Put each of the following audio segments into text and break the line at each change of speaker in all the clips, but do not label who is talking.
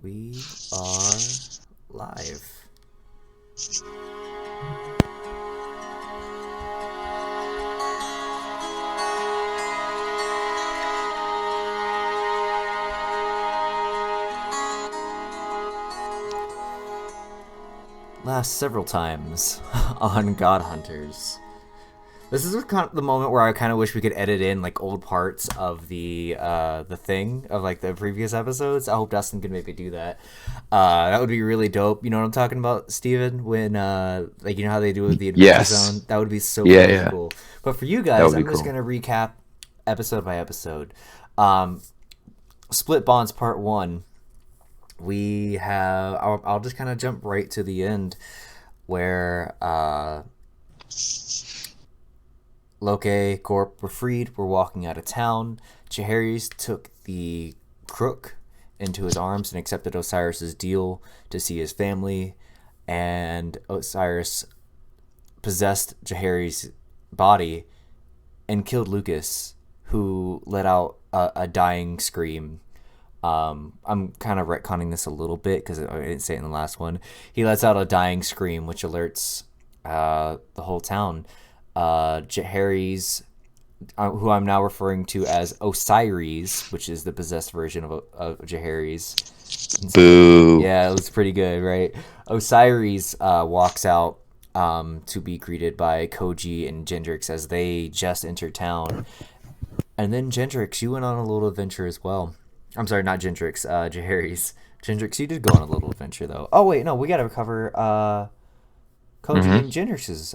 We are live. Last several times on God Hunters. This is kind of the moment where I kind of wish we could edit in like old parts of the thing of like the previous episodes. I hope Dustin could maybe do that. That would be really dope. You know what I'm talking about, Steven? When like you know how they do with the Adventure
Yes.
Zone? That would be so
Yeah,
fucking
yeah.
cool. But for you
That
guys,
would be
I'm just
cool.
gonna recap episode by episode. Um, Split Bonds Part One. We have. I'll just kind of jump right to the end where Loke, Corp were freed, were walking out of town. Jaehaerys took the crook into his arms and accepted Osiris's deal to see his family, and Osiris possessed Jaehaerys' body and killed Lucas, who let out a dying scream. I'm kind of retconning this a little bit because I didn't say it in the last one. He lets out a dying scream, which alerts the whole town. Jaehaerys, who I'm now referring to as Osiris, which is the possessed version of Jaehaerys.
Boo.
Yeah, it was pretty good, right? Osiris walks out to be greeted by Koji and Gendrix as they just enter town. And then Gendrix, you went on a little adventure as well. I'm sorry, not Gendrix, Jaehaerys. Gendrix, you did go on a little adventure though. Oh wait, no, we gotta cover Koji
Mm-hmm.
and Gendrix's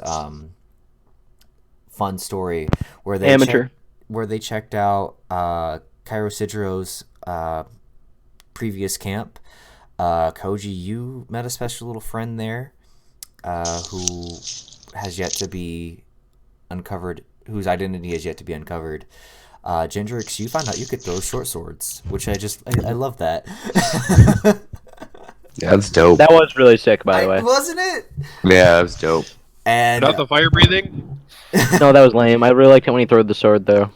fun story where
Amateur.
they checked out Cairo Sidro's previous camp. Koji, you met a special little friend there who has yet to be uncovered, whose identity has yet to be uncovered. Gendrix, you found out you could throw short swords, which I love that.
Yeah, that's dope.
That was really sick, by the way.
Wasn't it?
Yeah, that's dope.
And
Not the fire breathing?
No, that was lame. I really liked it when he threw the sword, though.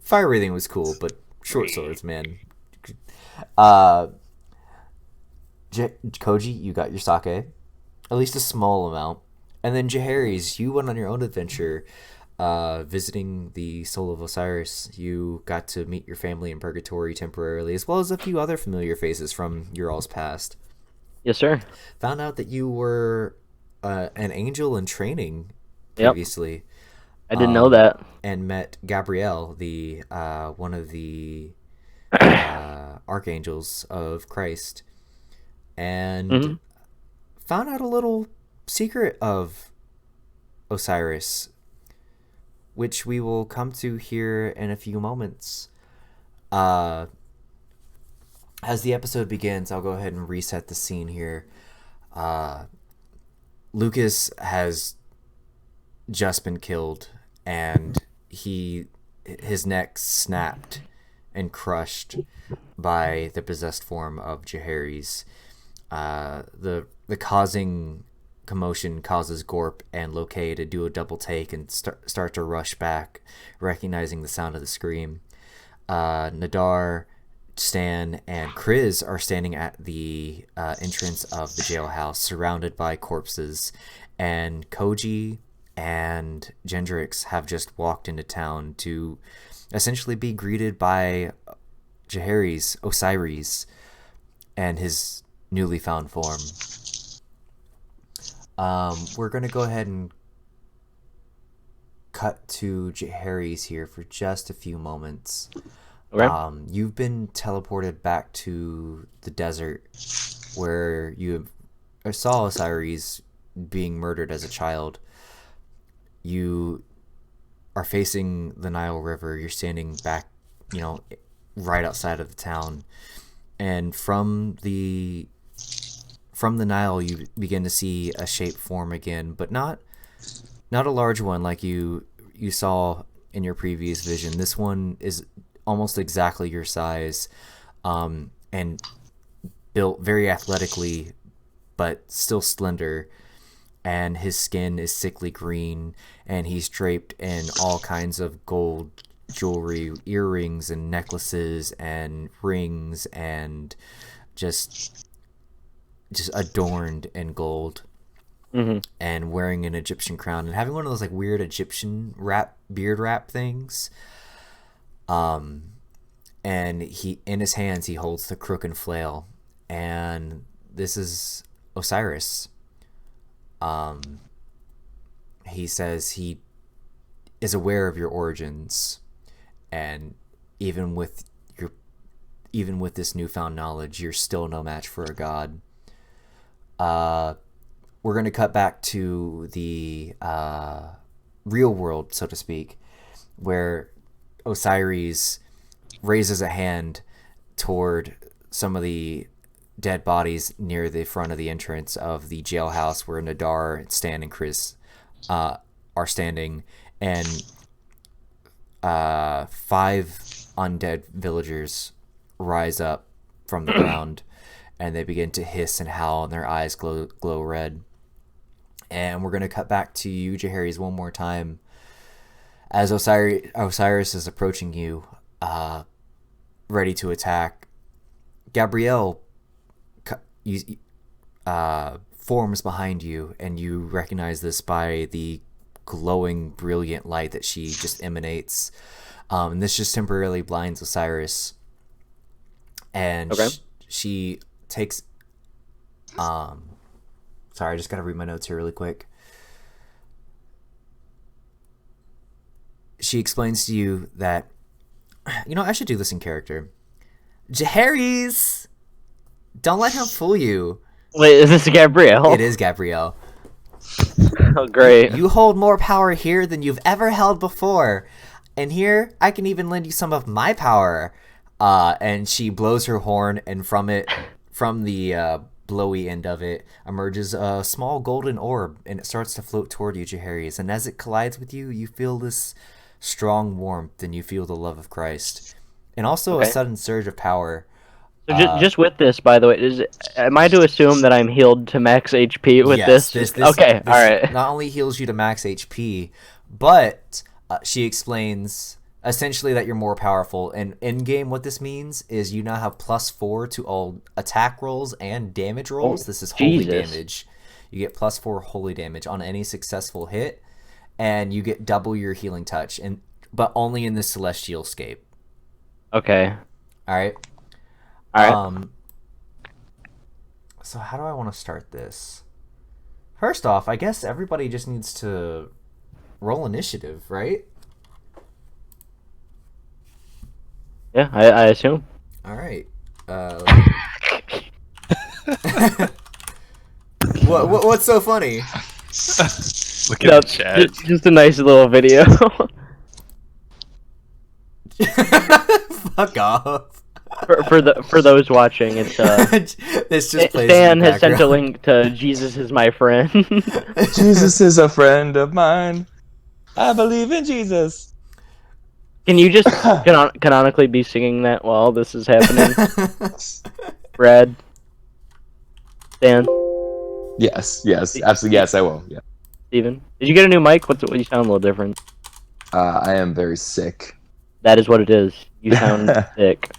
fire breathing was cool, but short swords, man. Uh, Koji, you got your sake, at least a small amount, and then Jaehaerys, you went on your own adventure, visiting the Soul of Osiris. You got to meet your family in Purgatory temporarily, as well as a few other familiar faces from your all's past.
Yes, sir.
Found out that you were an angel in training
Yep.
previously.
I didn't know that.
And met Gabrielle, the one of the archangels of Christ, and found out a little secret of Osiris, which we will come to here in a few moments. As the episode begins, I'll go ahead and reset the scene here. Lucas has just been killed, and his neck snapped and crushed by the possessed form of Jaehaerys. The causing commotion causes Gorp and Loke to do a double take and start to rush back, recognizing the sound of the scream. Nadar, Stan, and Kriz are standing at the entrance of the jailhouse, surrounded by corpses, and Koji and Gendrix have just walked into town to essentially be greeted by Jaehaerys, Osiris, and his newly found form. We're going to go ahead and cut to Jaehaerys here for just a few moments.
Okay.
You've been teleported back to the desert where you saw Osiris being murdered as a child. You are facing the Nile River. You're standing back, right outside of the town, and from the Nile, you begin to see a shape form again, but not a large one like you saw in your previous vision. This one is almost exactly your size, and built very athletically, but still slender. And his skin is sickly green, and he's draped in all kinds of gold jewelry, earrings and necklaces and rings, and just adorned in gold, and wearing an Egyptian crown and having one of those like weird Egyptian beard wrap things. And he, in his hands, he holds the crook and flail, and this is Osiris. He says he is aware of your origins, and even with this newfound knowledge, you're still no match for a god. We're going to cut back to the real world, so to speak, where Osiris raises a hand toward some of the dead bodies near the front of the entrance of the jailhouse where Nadar, Stan, and Chris are standing, and 5 undead villagers rise up from the ground, and they begin to hiss and howl, and their eyes glow red. And we're going to cut back to you, Jaehaerys, one more time as Osiris is approaching you, ready to attack. Gabrielle forms behind you, and you recognize this by the glowing, brilliant light that she just emanates. And this just temporarily blinds Osiris. And she takes... sorry, I just got to read my notes here really quick. She explains to you that, I should do this in character. Jaehaerys! Don't let him fool you.
Wait, is this Gabrielle?
It is Gabrielle.
Oh, great.
You hold more power here than you've ever held before. And here, I can even lend you some of my power. And she blows her horn, and from the blowy end of it emerges a small golden orb, and it starts to float toward you, Jaehaerys. And as it collides with you, you feel this strong warmth, and you feel the love of Christ. And also a sudden surge of power.
So just with this, by the way, am I to assume that I'm healed to max HP with
yes,
this?
This
all right.
Not only heals you to max HP, but she explains essentially that you're more powerful. And in game, what this means is you now have +4 to all attack rolls and damage rolls. This is holy damage. You get +4 holy damage on any successful hit, and you get double your healing touch, but only in the celestial scape.
Okay.
All right. So how do I want to start this? First off, I guess everybody just needs to roll initiative, right?
Yeah, I assume.
All right. What's so funny?
Look at the chat.
Just a nice little video.
Fuck off.
For those watching, it's
this just plays
Stan has sent a link to Jesus is my friend.
Jesus is a friend of mine. I believe in Jesus.
Can you just canonically be singing that while this is happening? Brad? Stan?
Yes, absolutely. Yes, I will. Yeah.
Steven? Did you get a new mic? What you sound a little different.
I am very sick.
That is what it is. You sound sick.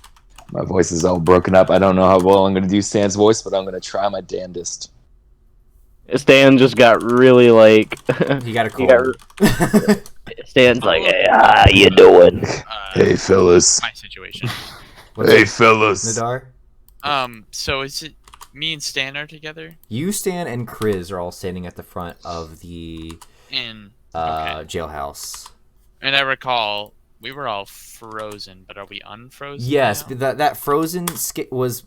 My voice is all broken up. I don't know how well I'm going to do Stan's voice, but I'm going to try my damnedest.
Stan just got really like...
You got a cold.
Stan's like, hey, how you doing?
Hey, fellas.
My situation.
Hey, fellas.
Nadar?
So is it me and Stan are together?
You, Stan, and Chris are all standing at the front of the jailhouse.
And I recall we were all frozen, but are we unfrozen?
Yes,
now?
that frozen scape was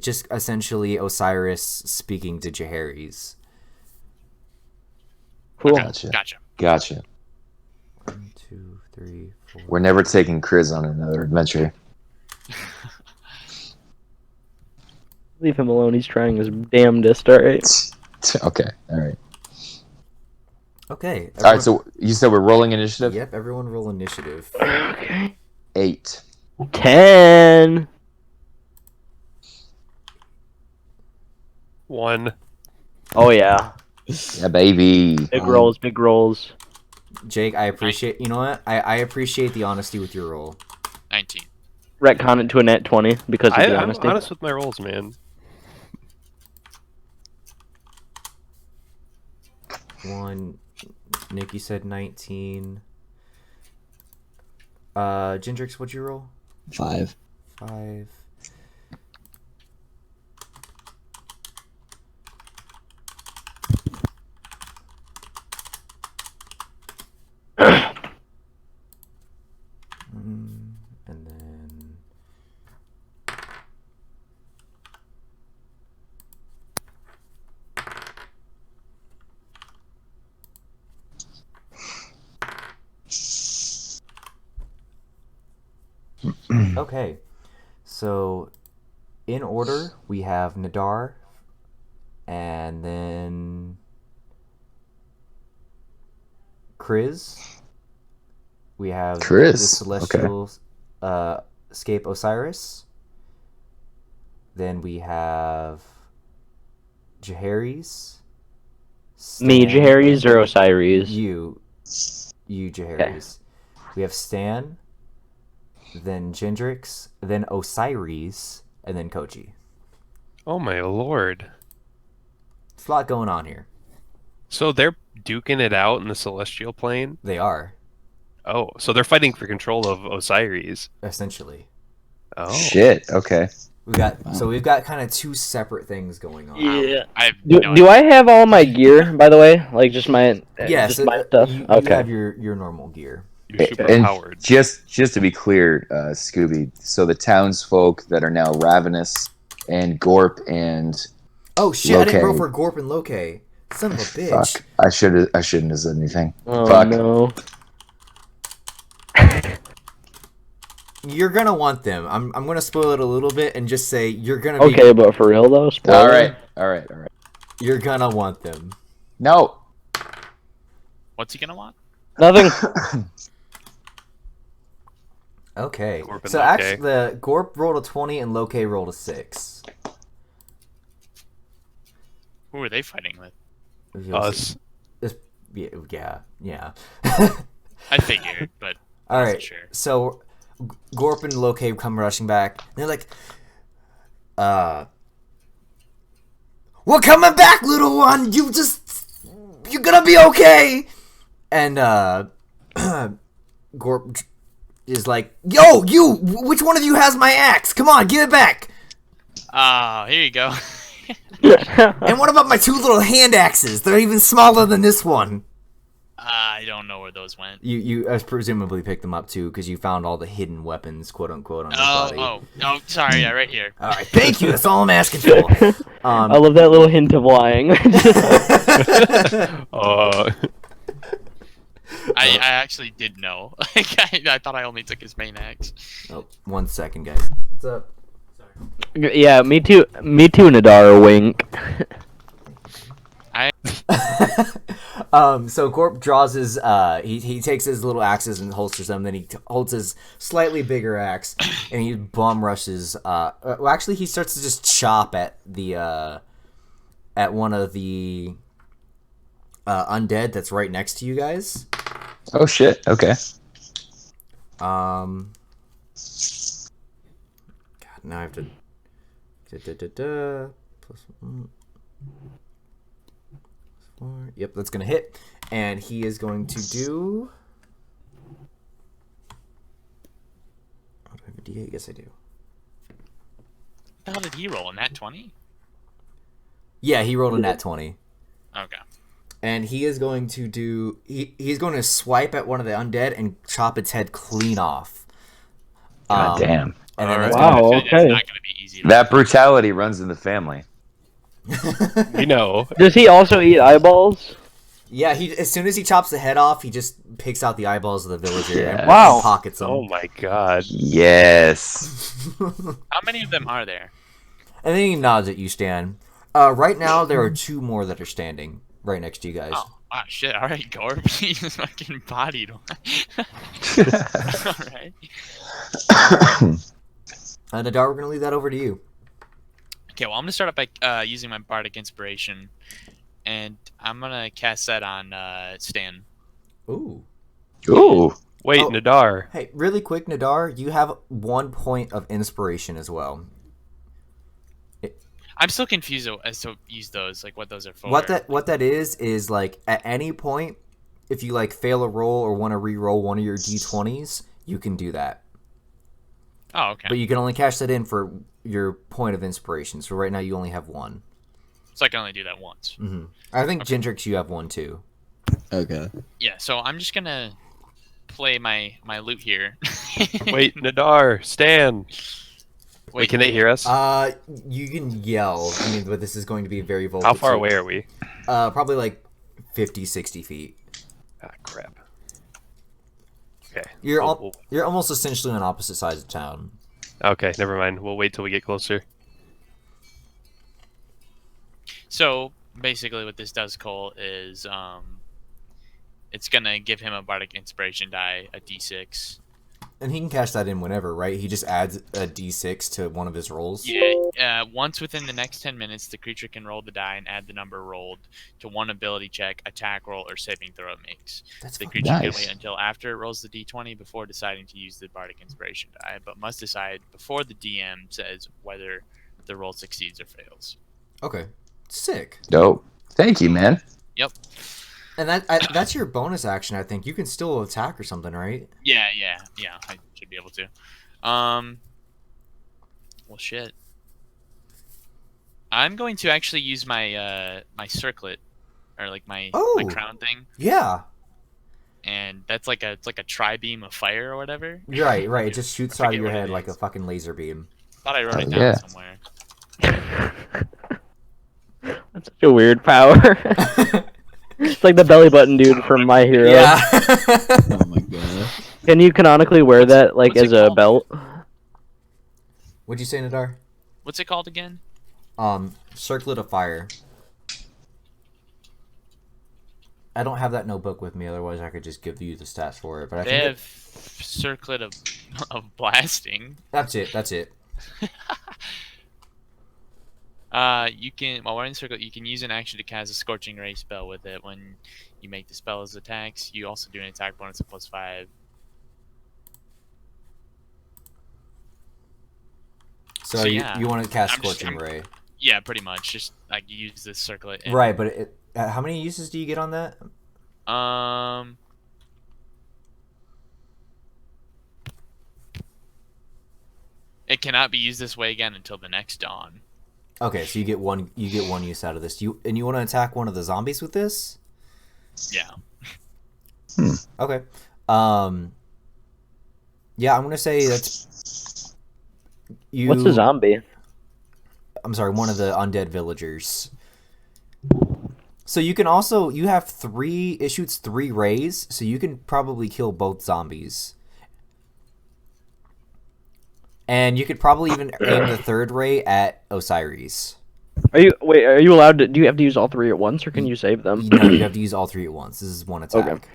just essentially Osiris speaking to Jaehaerys.
Cool.
Okay,
Gotcha.
1, 2, 3, 4.
We're never taking Chris on another adventure.
Leave him alone. He's trying his damnedest, alright?
Okay, alright.
Okay.
Alright, so you said we're rolling initiative?
Yep, everyone roll initiative.
Okay.
8.
10.
1.
Oh, yeah.
Yeah, baby.
Big rolls, big rolls.
Jake, I appreciate. You know what? I appreciate the honesty with your roll.
19.
Retcon it to a net 20 because of the
I'm
honesty.
honest with my rolls, man.
One. Nikki said 19. Gendrix, what'd you roll?
5.
5. And then okay. So in order, we have Nadar, and then Kriz. We have
Kriz,
the Celestial Escape Osiris. Then we have Jaharis.
Me,
Stan,
Jaharis, or Osiris?
You Jaharis. We have Stan, then Gendrix, then Osiris, and then Kochi.
Oh my lord.
There's a lot going on here.
So they're duking it out in the celestial plane?
They are,
Oh, so they're fighting for control of Osiris.
essentially.
Oh.
Shit. Okay.
We've got kind of two separate things going on.
Yeah.
I have
Do,
no
do I have all my gear, by the way? Like, just my,
Yes,
just my stuff?
you
Okay.
have your normal gear.
You're super
And
powered.
just to be clear, Scooby, so the townsfolk that are now Ravenous and Gorp and
Oh shit! I didn't roll
Loke.
for Gorp and Loke. Son of a bitch.
fuck, I shouldn't have said anything.
Oh,
Fuck.
no.
You're gonna want them. I'm gonna spoil it a little bit and just say you're gonna be.
Okay, but for real, though? Spoiler?
All right.
You're gonna want them.
No.
What's he gonna want?
Nothing.
Okay.
Gorp and
So
Loke.
actually, the Gorp rolled a 20 and Loke rolled a 6.
Who are they fighting with?
Us.
Yeah.
I figured, but
All
I
right.
wasn't sure.
So Gorp and Loke come rushing back. And they're like, "We're coming back, little one. You're gonna be okay." And Gorp is like, "Yo, you! Which one of you has my axe? Come on, give it back."
Oh, here you go.
And what about my 2 little hand axes? They're even smaller than this one.
I don't know where those went.
You presumably picked them up too because you found all the hidden weapons, quote unquote, on his body.
Oh, sorry, yeah, right here.
All right, thank you. That's all I'm asking for.
I love that little hint of lying.
I actually did know. I thought I only took his main axe.
Oh, 1 second, guys. What's up?
Yeah, me too, Nadar, wink.
So Gorp draws his he takes his little axes and holsters them, then he holds his slightly bigger axe and he bum rushes well, actually he starts to just chop at the at one of the undead that's right next to you guys.
Oh shit. Okay.
God, now I have to plus 4. Yep, that's gonna hit, and he is going to do. Oh, do I have a D8? Yes, I do.
What the hell did he roll? In that 20?
Yeah, he rolled a nat 20,
Okay.
and he is going to do. He's going to swipe at one of the undead and chop its head clean off.
God damn.
And then
Alright.
that's
Wow.
I feel like
okay.
That's not gonna be easy.
That brutality runs in the family.
You know.
Does he also eat eyeballs?
Yeah, he as soon as he chops the head off, he just picks out the eyeballs of the villager and
Wow.
pockets them.
Oh my god.
Yes.
How many of them are there?
And then he nods at you, Stan. Right now, there are 2 more that are standing right next to you guys.
Oh, wow, shit. All right, Gorb. He's fucking bodied one. All right.
Nadar, we're going to leave that over to you.
Okay, well, I'm going to start up by using my Bardic Inspiration, and I'm going to cast that on Stan.
Ooh.
Ooh.
Wait,
Oh.
Nadar.
Hey, really quick, Nadar, you have 1 point of inspiration as well.
I'm still confused as to use those, like what those are for.
What that is like at any point, if you like fail a roll or want to re-roll one of your d20s, you can do that.
Oh, okay.
But you can only cash that in for your point of inspiration. So right now you only have 1.
So I can only do that once.
Mm-hmm. I think Gentrix, you have 1 too.
Okay.
Yeah, so I'm just gonna play my loot here.
Wait, Nadar, Stan. Wait, can they hear us?
You can yell. I mean, but this is going to be very vocal.
How far
too.
away are we?
Probably like 50, 60 feet.
Ah, crap. Okay.
You're
We'll-
you're almost essentially on opposite sides of town.
Okay, never mind. We'll wait till we get closer.
So basically, what this does, Cole, is it's gonna give him a bardic inspiration die, a d6.
And he can cash that in whenever, right? He just adds a d6 to one of his rolls.
Yeah. Once within the next 10 minutes, the creature can roll the die and add the number rolled to one ability check, attack roll, or saving throw it makes.
That's
The
fucking
creature
nice.
can wait until after it rolls the d20 before deciding to use the bardic inspiration die, but must decide before the DM says whether the roll succeeds or fails.
Okay. Sick.
Dope. Thank you, man.
Yep.
And that's your bonus action, I think. You can still attack or something, right?
Yeah. I should be able to. Well, shit. I'm going to actually use my my circlet, or like my crown thing,
Yeah.
and that's like it's like a tri-beam of fire or whatever.
Right. It just shoots
I
out of
forget
your
what it
head like a
is.
fucking laser beam.
Thought I wrote
Oh,
it down
yeah.
somewhere.
That's such a weird power. It's like the belly button dude from My Hero.
Yeah.
Oh my god.
Can you canonically wear that like
what's it
as a
called?
belt?
What'd you say, Nadar?
What's it called again?
Circlet of Fire. I don't have that notebook with me, otherwise I could just give you the stats for it. But I
They
think
have circlet of blasting.
that's it.
You can, while wearing the circlet, you can use an action to cast a Scorching Ray spell with it. When you make the spell as attacks, you also do an attack bonus of +5.
So,
So,
you,
yeah.
you want to cast
I'm just-
Scorching Ray.
Yeah, pretty much. Just like use this circlet. And,
Right, but how many uses do you get on that?
It cannot be used this way again until the next dawn.
Okay, so you get one use out of this. You want to attack one of the zombies with this?
Yeah.
Okay. Yeah, I'm gonna say that's you.
What's a zombie?
I'm sorry, one of the undead villagers. So you can also you have it shoots 3 rays, so you can probably kill both zombies. And you could probably even aim the 3rd ray at Osiris.
Are you allowed to? Do you have to use all 3 at once, or can you save them?
No, you have to use all 3 at once. This is one attack.
Okay.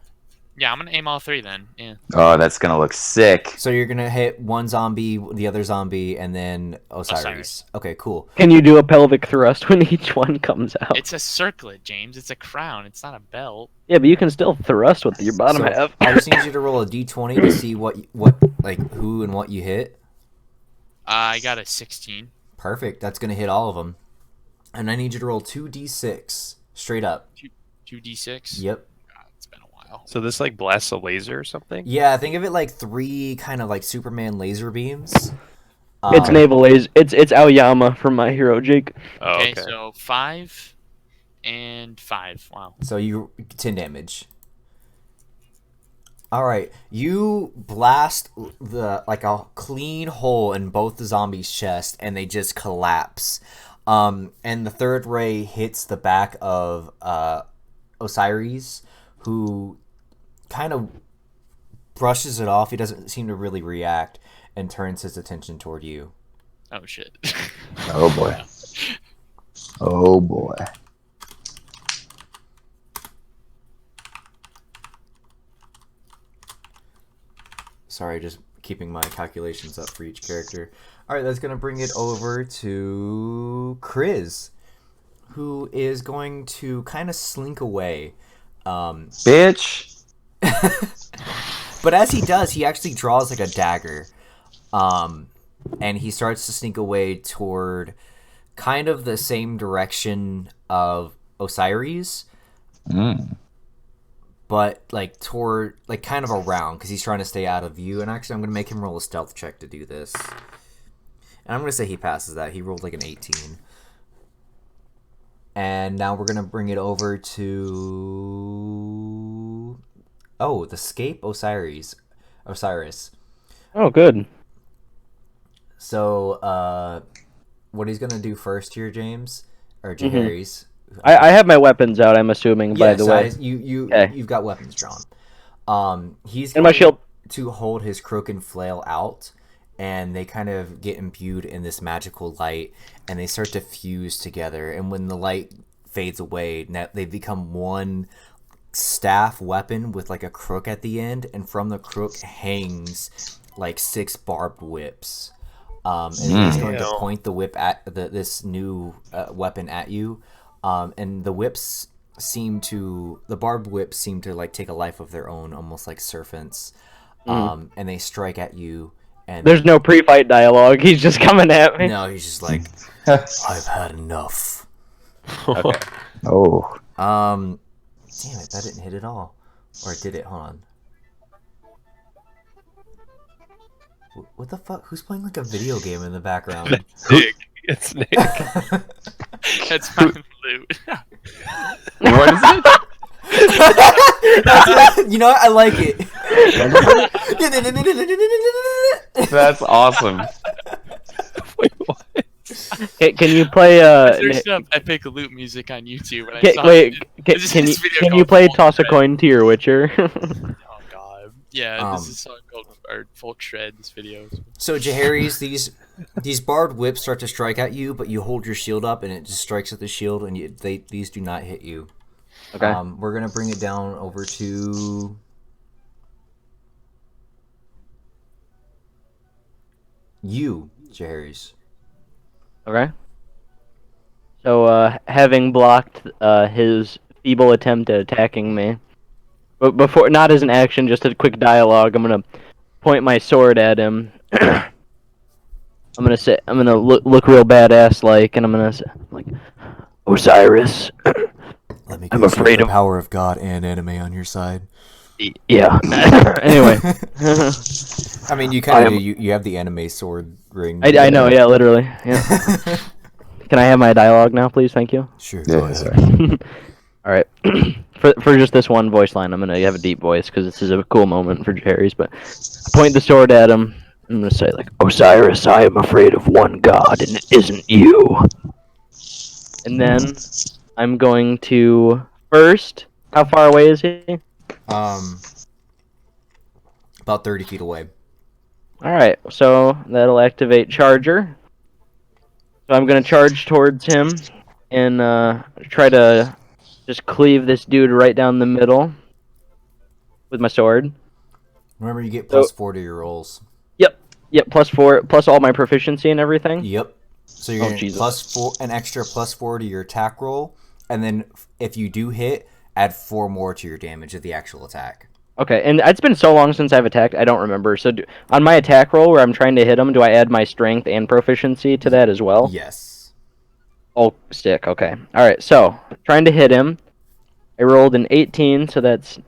Yeah, I'm gonna aim all 3 then. Yeah.
Oh, that's gonna look sick.
So you're gonna hit one zombie, the other zombie, and then Osiris.
Osiris.
Okay, cool.
Can you do a pelvic thrust when each one comes out?
It's a circlet, James. It's a crown. It's not a belt.
Yeah, but you can still thrust with your bottom
So,
half.
I just need you to roll a d20 to see what like who and what you hit.
I got a 16.
Perfect. That's gonna hit all of them. And I need you to roll 2d6 straight up.
2d6.
Yep.
God, it's been a while.
So this like blasts a laser or something?
Yeah, think of it like 3 kind of like Superman laser beams.
It's naval laser. It's Aoyama from My Hero, Jake.
Oh,
Okay,
okay.
so 5 and 5. Wow.
So you 10 damage. All right, you blast like a clean hole in both the zombies' chest, and they just collapse. And the 3rd ray hits the back of Osiris, who kind of brushes it off. He doesn't seem to really react, and turns his attention toward you.
Oh shit.
Oh boy. Oh boy.
Sorry, just keeping my calculations up for each character. All right, that's going to bring it over to Chris, who is going to kind of slink away.
Bitch.
But as he does, he actually draws like a dagger, and he starts to sneak away toward kind of the same direction of Osiris, but like toward like kind of around because he's trying to stay out of view. And actually, I'm gonna make him roll a stealth check to do this, and I'm gonna say he passes that. He rolled like an 18. And now we're gonna bring it over to the Scape Osiris.
Oh, good.
So what he's gonna do first here, James or Jaharis?
I have my weapons out. I'm assuming. By the way,
you've got weapons drawn. He's
and my shield
to hold his crook and flail out, and they kind of get imbued in this magical light, and they start to fuse together. And when the light fades away, they become one staff weapon with like a crook at the end, and from the crook hangs like 6 barbed whips. And he's going to point the whip at this new weapon at you, and the barbed whips seem to like take a life of their own, almost like serpents, and they strike at you. And
there's no pre-fight dialogue. He's just coming at me.
No, he's just like, I've had enough.
Okay.
Oh.
Damn it, that didn't hit at all. Or did it? Hold on. What the fuck? Who's playing like a video game in the background?
Nick. It's Nick.
That's my loot.
What is it?
You know what? I like it.
That's awesome.
Wait, what?
Can you play?
I searched up epic loot music on YouTube. And I saw
can you play Toss a Coin to your Witcher?
Oh god. Yeah, this is a song called Folk Shred. This video.
So Jaharis, these barbed whips start to strike at you, but you hold your shield up and it just strikes at the shield, and these do not hit you.
Okay.
We're gonna bring it down over to you, Jaharis.
Okay. So, having blocked his feeble attempt at attacking me, but before, not as an action, just a quick dialogue, I'm gonna point my sword at him. I'm gonna look real badass like, and I'm gonna say, like, Osiris.
Let me
I'm afraid
the
of
power of God and anime on your side.
Yeah. Anyway.
I mean, you kind of you have the anime sword ring.
I know. Yeah, literally. Yeah. Can I have my dialogue now, please? Thank you.
Sure.
Yeah,
Go ahead.
sorry.
All right. For just this one voice line, I'm gonna have a deep voice because this is a cool moment for Jerry's. But I point the sword at him. I'm gonna say like, Osiris, I am afraid of one god, and it isn't you. And then I'm going to first. How far away is he?
About 30 feet away.
All right. So that'll activate Charger. So I'm gonna charge towards him and try to just cleave this dude right down the middle with my sword.
Remember, you get +4 to your rolls.
Yep, +4, plus all my proficiency and everything.
Yep. So you're getting
Jesus.
+4, an extra +4 to your attack roll, and then if you do hit, add 4 more to your damage of the actual attack.
Okay, and it's been so long since I've attacked, I don't remember. So on my attack roll where I'm trying to hit him, do I add my strength and proficiency to that as well?
Yes.
Oh, stick, okay. Alright, so, trying to hit him. I rolled an 18, so that's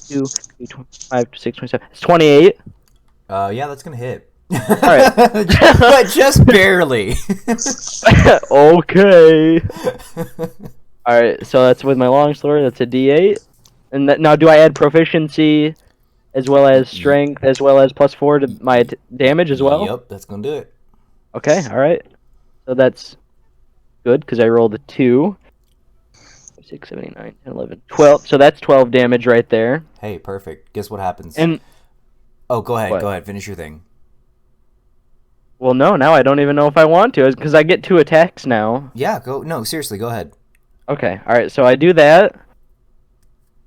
2, 3, 5, 6, 27. It's 28.
Yeah, that's gonna hit.
Alright.
But just barely.
Okay. Alright, so that's with my longsword, that's a d8. And now do I add proficiency as well as strength as well as +4 to my damage as well?
Yep, that's gonna do it.
Okay, alright. So that's good, because I rolled a 2. 6, 7, 8, 9, 10, 11, 12. So that's 12 damage right there.
Hey, perfect. Guess what happens?
And,
oh, go ahead,
what?
go ahead. Finish your thing.
well, no, now I don't even know if I want to, because I get 2 attacks now.
Yeah, go. No, seriously, go ahead.
Okay, alright, so I do that.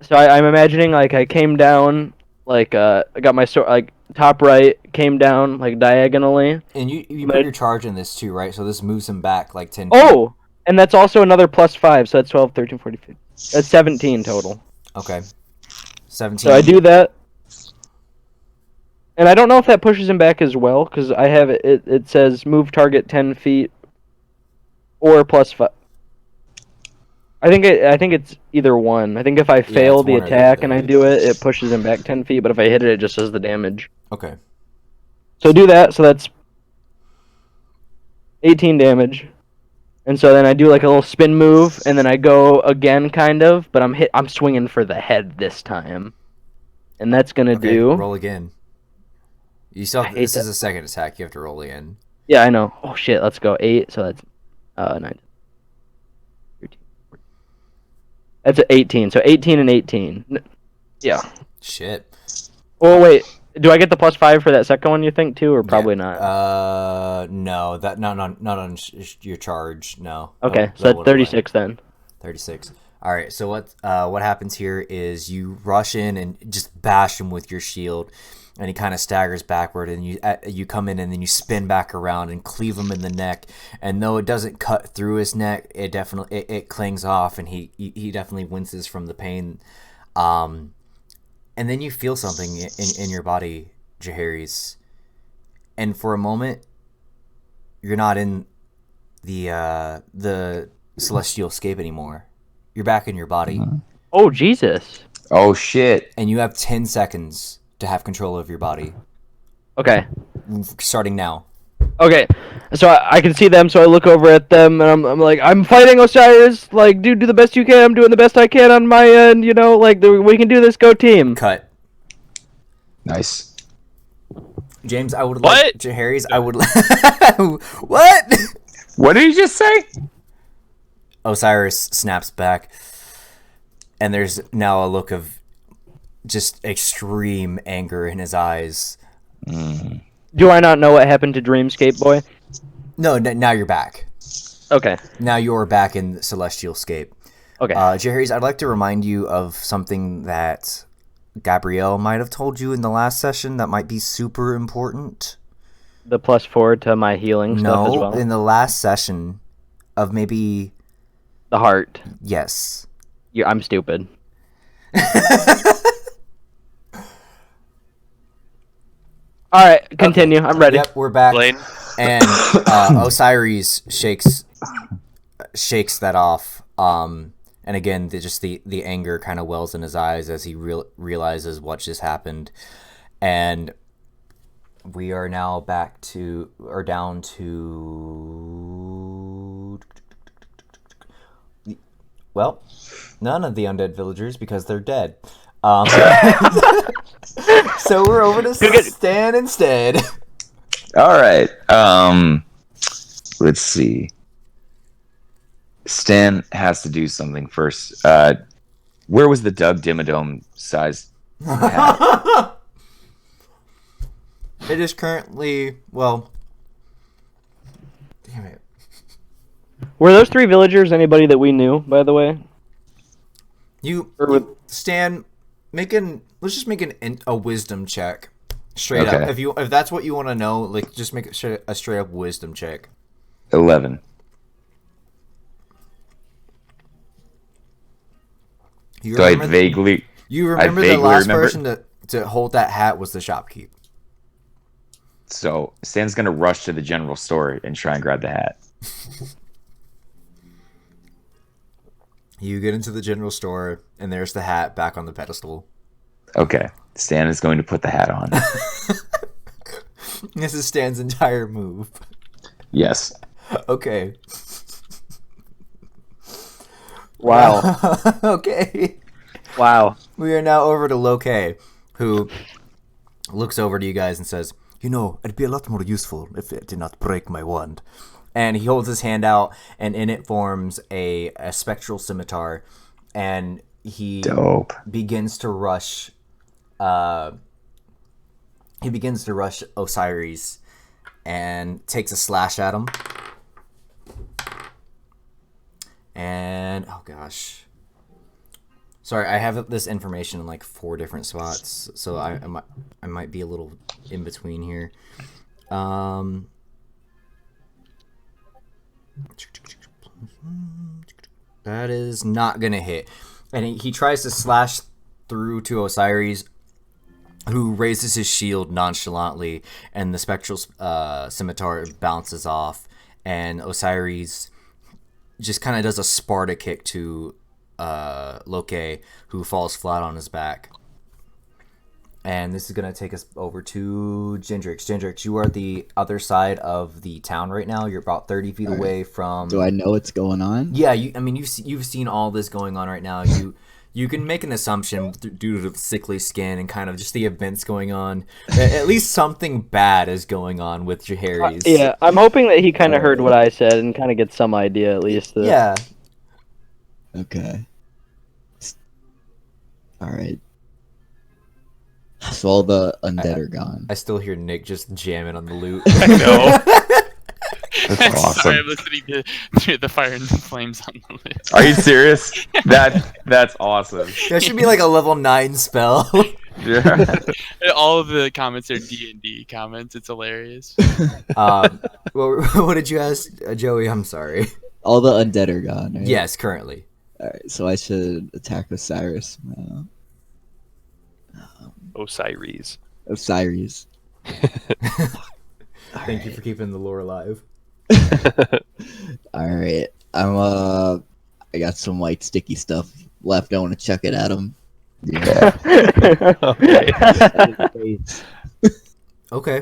So I'm imagining, like, I came down, like, I got my sword, like, top right, came down, like, diagonally.
And you put your charge in this too, right? So this moves him back like 10 feet.
Oh! And that's also another +5, so that's 12, 13, 14, 15. That's 17 total.
Okay. 17.
So I do that. And I don't know if that pushes him back as well, because I have it, it says move target 10 feet or +5. I think it's either one. I think if I fail
it's
the
one or the
attack
other.
and I do it, it pushes him back 10 feet, but if I hit it, it just says the damage.
Okay.
So do that, so that's 18 damage. And so then I do like a little spin move, and then I go again, kind of, but I'm swinging for the head this time. And that's gonna
Okay,
do...
roll again. You still
I hate
this
that.
is a second attack. You have to roll again.
Yeah, I know. Oh shit, let's go. 8, so that's 9. 13, 14. That's an 18, so 18 and 18. Yeah.
Shit.
Oh wait, do I get the +5 for that second one, you think, too, or probably
Yeah.
not?
No, that not on your charge. No.
Okay,
That
so that's
would've
36 then.
36. All right. So what happens here is you rush in and just bash him with your shield, and he kind of staggers backward, and you come in and then you spin back around and cleave him in the neck. And though it doesn't cut through his neck, it definitely it clings off, and he definitely winces from the pain. And then you feel something in your body, Jaehaerys, and for a moment, you're not in the celestial escape anymore. You're back in your body,
Oh Jesus.
Oh shit!
and you have 10 seconds to have control of your body,
Okay.
starting now.
Okay. So I can see them, so I look over at them, and I'm like, I'm fighting Osiris. Like, dude, do the best you can. I'm doing the best I can on my end. You know, like we can do this. Go team.
Cut.
Nice.
James, I would
What?
like Jaehaerys. I would. What?
What did you just say?
Osiris snaps back, and there's now a look of just extreme anger in his eyes.
Do I not know what happened to Dreamscape Boy?
No, now you're back.
Okay.
Now you're back in Celestial Scape.
Okay.
Jaehaerys, I'd like to remind you of something that Gabrielle might have told you in the last session that might be super important.
The +4 to my healing stuff as
No,
well.
in the last session of maybe...
The heart.
Yes.
I'm stupid. All right, continue. I'm ready.
Yep, we're back.
Blaine?
And Osiris shakes that off. And again, the anger kind of wells in his eyes as he realizes what just happened. And we are now down to... Well, none of the undead villagers because they're dead. So we're over to Stan instead.
All right. Let's see. Stan has to do something first. Where was the Doug Dimmadome size?
It is currently, well, damn it.
Were those 3 villagers anybody that we knew, by the way?
Stan, let's just make a wisdom check. Straight
Okay.
up. If that's what you want to know, like just make it a straight up wisdom check.
11.
You
So I
remember,
vaguely.
you remember the
vaguely
last
remember-
person to hold that hat was the shopkeep.
So Stan's gonna rush to the general store and try and grab the hat.
You get into the general store and there's the hat back on the pedestal.
Okay. Stan is going to put the hat on.
This is Stan's entire move.
Yes.
Okay.
Wow.
Okay.
Wow.
We are now over to Loke, who looks over to you guys and says, "You know, it'd be a lot more useful if it did not break my wand." And he holds his hand out, and in it forms a spectral scimitar, and he
Dope.
begins to rush. He begins to rush Osiris, and takes a slash at him. And oh gosh, sorry, I have this information in like 4 different spots, so I might be a little in between here. That is not gonna hit, and he tries to slash through to Osiris, who raises his shield nonchalantly, and the spectral scimitar bounces off, and Osiris just kind of does a Sparta kick to Loke, who falls flat on his back. And this is going to take us over to Gendrix. Gendrix, you are at the other side of the town right now. You're about 30 feet away from...
Do I know what's going on?
Yeah, you've seen all this going on right now. You can make an assumption due to the sickly skin and kind of just the events going on. At least something bad is going on with Jaehaerys.
Yeah, I'm hoping that he kind of heard what I said and kind of gets some idea at least.
Yeah.
Okay. Alright. So all the undead are gone.
I still hear Nick just jamming on the loot.
I know.
That's awesome.
Sorry, I'm listening to the fire and the flames on the list.
Are you serious? That's awesome.
That should be like a level 9 spell.
Yeah.
All of the comments are D&D comments. It's hilarious.
What did you ask, Joey? I'm sorry.
All the undead are gone, right?
Yes, currently.
Alright, so I should attack Osiris.
Osiris.
Osiris.
Thank you for keeping the lore alive.
Alright. I got some white sticky stuff left. I want to chuck it at him. Yeah.
Okay.
Okay.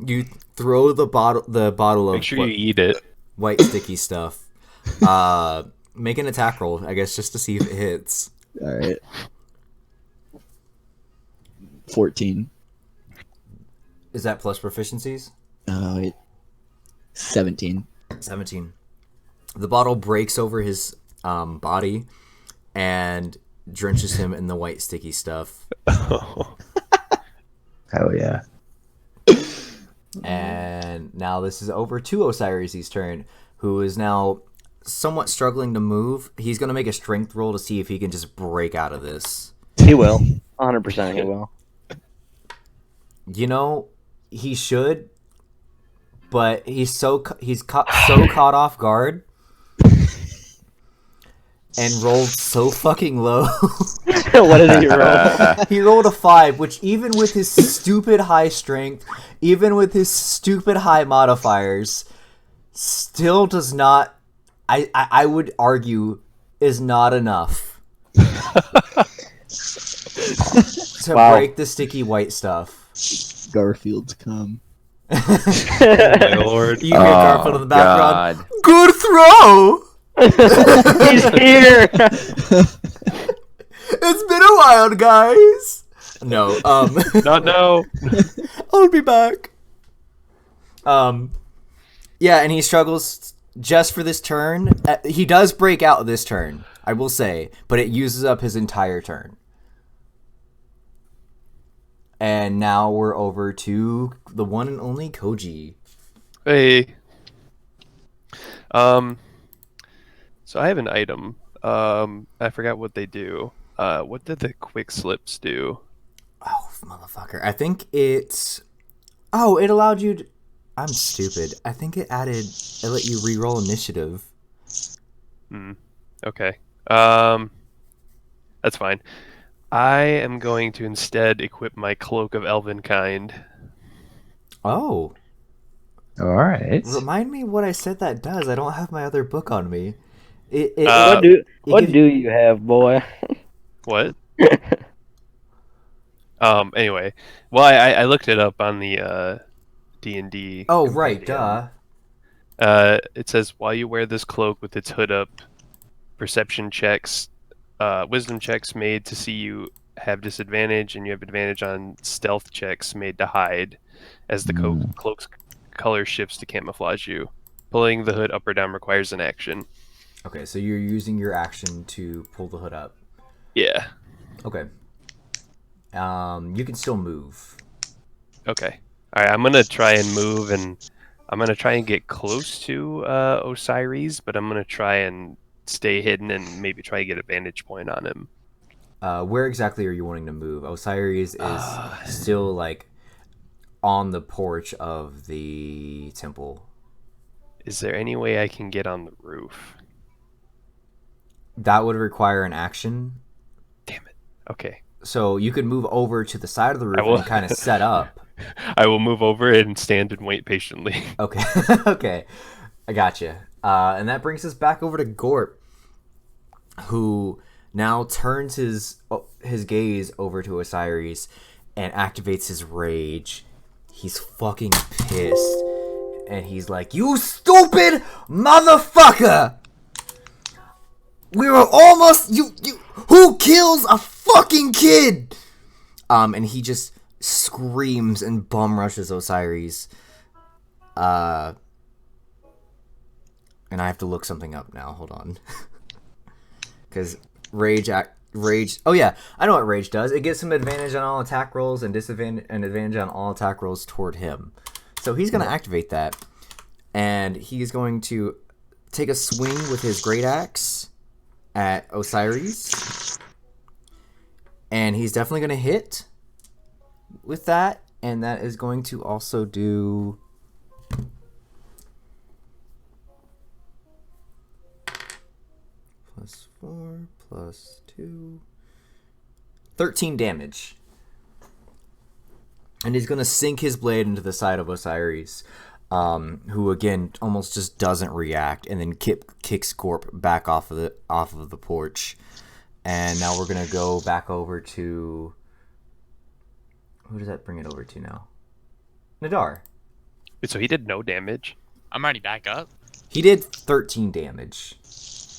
You throw the bottle
Make
of
sure you eat it.
white sticky stuff. Make an attack roll, I guess, just to see if it hits.
Alright. 14.
Is that plus proficiencies?
Wait. 17.
17. The bottle breaks over his body and drenches him in the white sticky stuff.
Hell yeah.
And now this is over to Osiris' turn, who is now somewhat struggling to move. He's going to make a strength roll to see if he can just break out of this.
He will. 100% he will.
You know, he should, but he's so caught off guard and rolled so fucking low.
What did he roll?
He rolled a 5, which even with his stupid high strength, even with his stupid high modifiers, still does not, I would argue, is not enough to break the sticky white stuff.
Garfield's come.
My lord.
You hear Garfield in the background.
God.
Good throw!
He's here!
It's been a while, guys! No,
No.
I'll be back. Yeah, and he struggles just for this turn. He does break out this turn, I will say, but it uses up his entire turn. And now we're over to the one and only Koji.
Hey. So I have an item. I forgot what they do. What did the quick slips do?
Oh, motherfucker. I think it's... Oh, it allowed you to... I'm stupid. I think it let you re-roll initiative.
Okay. That's fine. I am going to instead equip my Cloak of Elvenkind.
Oh.
All right.
Remind me what I said that does. I don't have my other book on me.
What do you have, boy?
What? Anyway. Well, I looked it up on the D&D.
Oh, right, duh.
It says, while you wear this cloak with its hood up, perception checks, wisdom checks made to see you have disadvantage, and you have advantage on stealth checks made to hide, as the cloak's color shifts to camouflage you. Pulling the hood up or down requires an action.
Okay, so you're using your action to pull the hood up.
Yeah.
Okay. You can still move.
Okay. Alright, I'm gonna try and move, and I'm gonna try and get close to Osiris, but I'm gonna try and stay hidden and maybe try to get a vantage point on him.
Where exactly are you wanting to move? Osiris is still, like, on the porch of the temple.
Is there any way I can get on the roof?
That would require an action.
Damn it. Okay.
So you could move over to the side of the roof
will.
and kind of set up.
I will move over and stand and wait patiently.
Okay, okay, I gotcha. And that brings us back over to Gorp, who now turns his gaze over to Osiris and activates his rage. He's fucking pissed, and he's like, "You stupid motherfucker! We were almost you. Who kills a fucking kid?" And he just screams and bum rushes Osiris. And I have to look something up now. Hold on. Because rage. Oh yeah, I know what rage does. It gives him advantage on all attack rolls and advantage on all attack rolls toward him. So he's gonna activate that, and he's going to take a swing with his great axe at Osiris, and he's definitely gonna hit with that, and that is going to also do +4 +2 13 damage. And he's gonna sink his blade into the side of Osiris, who again almost just doesn't react, and then kicks Gorp back off of the porch. And now we're gonna go back over to, who does that bring it over to now? Nadar.
So he did no damage,
I'm already back up.
He did 13 damage.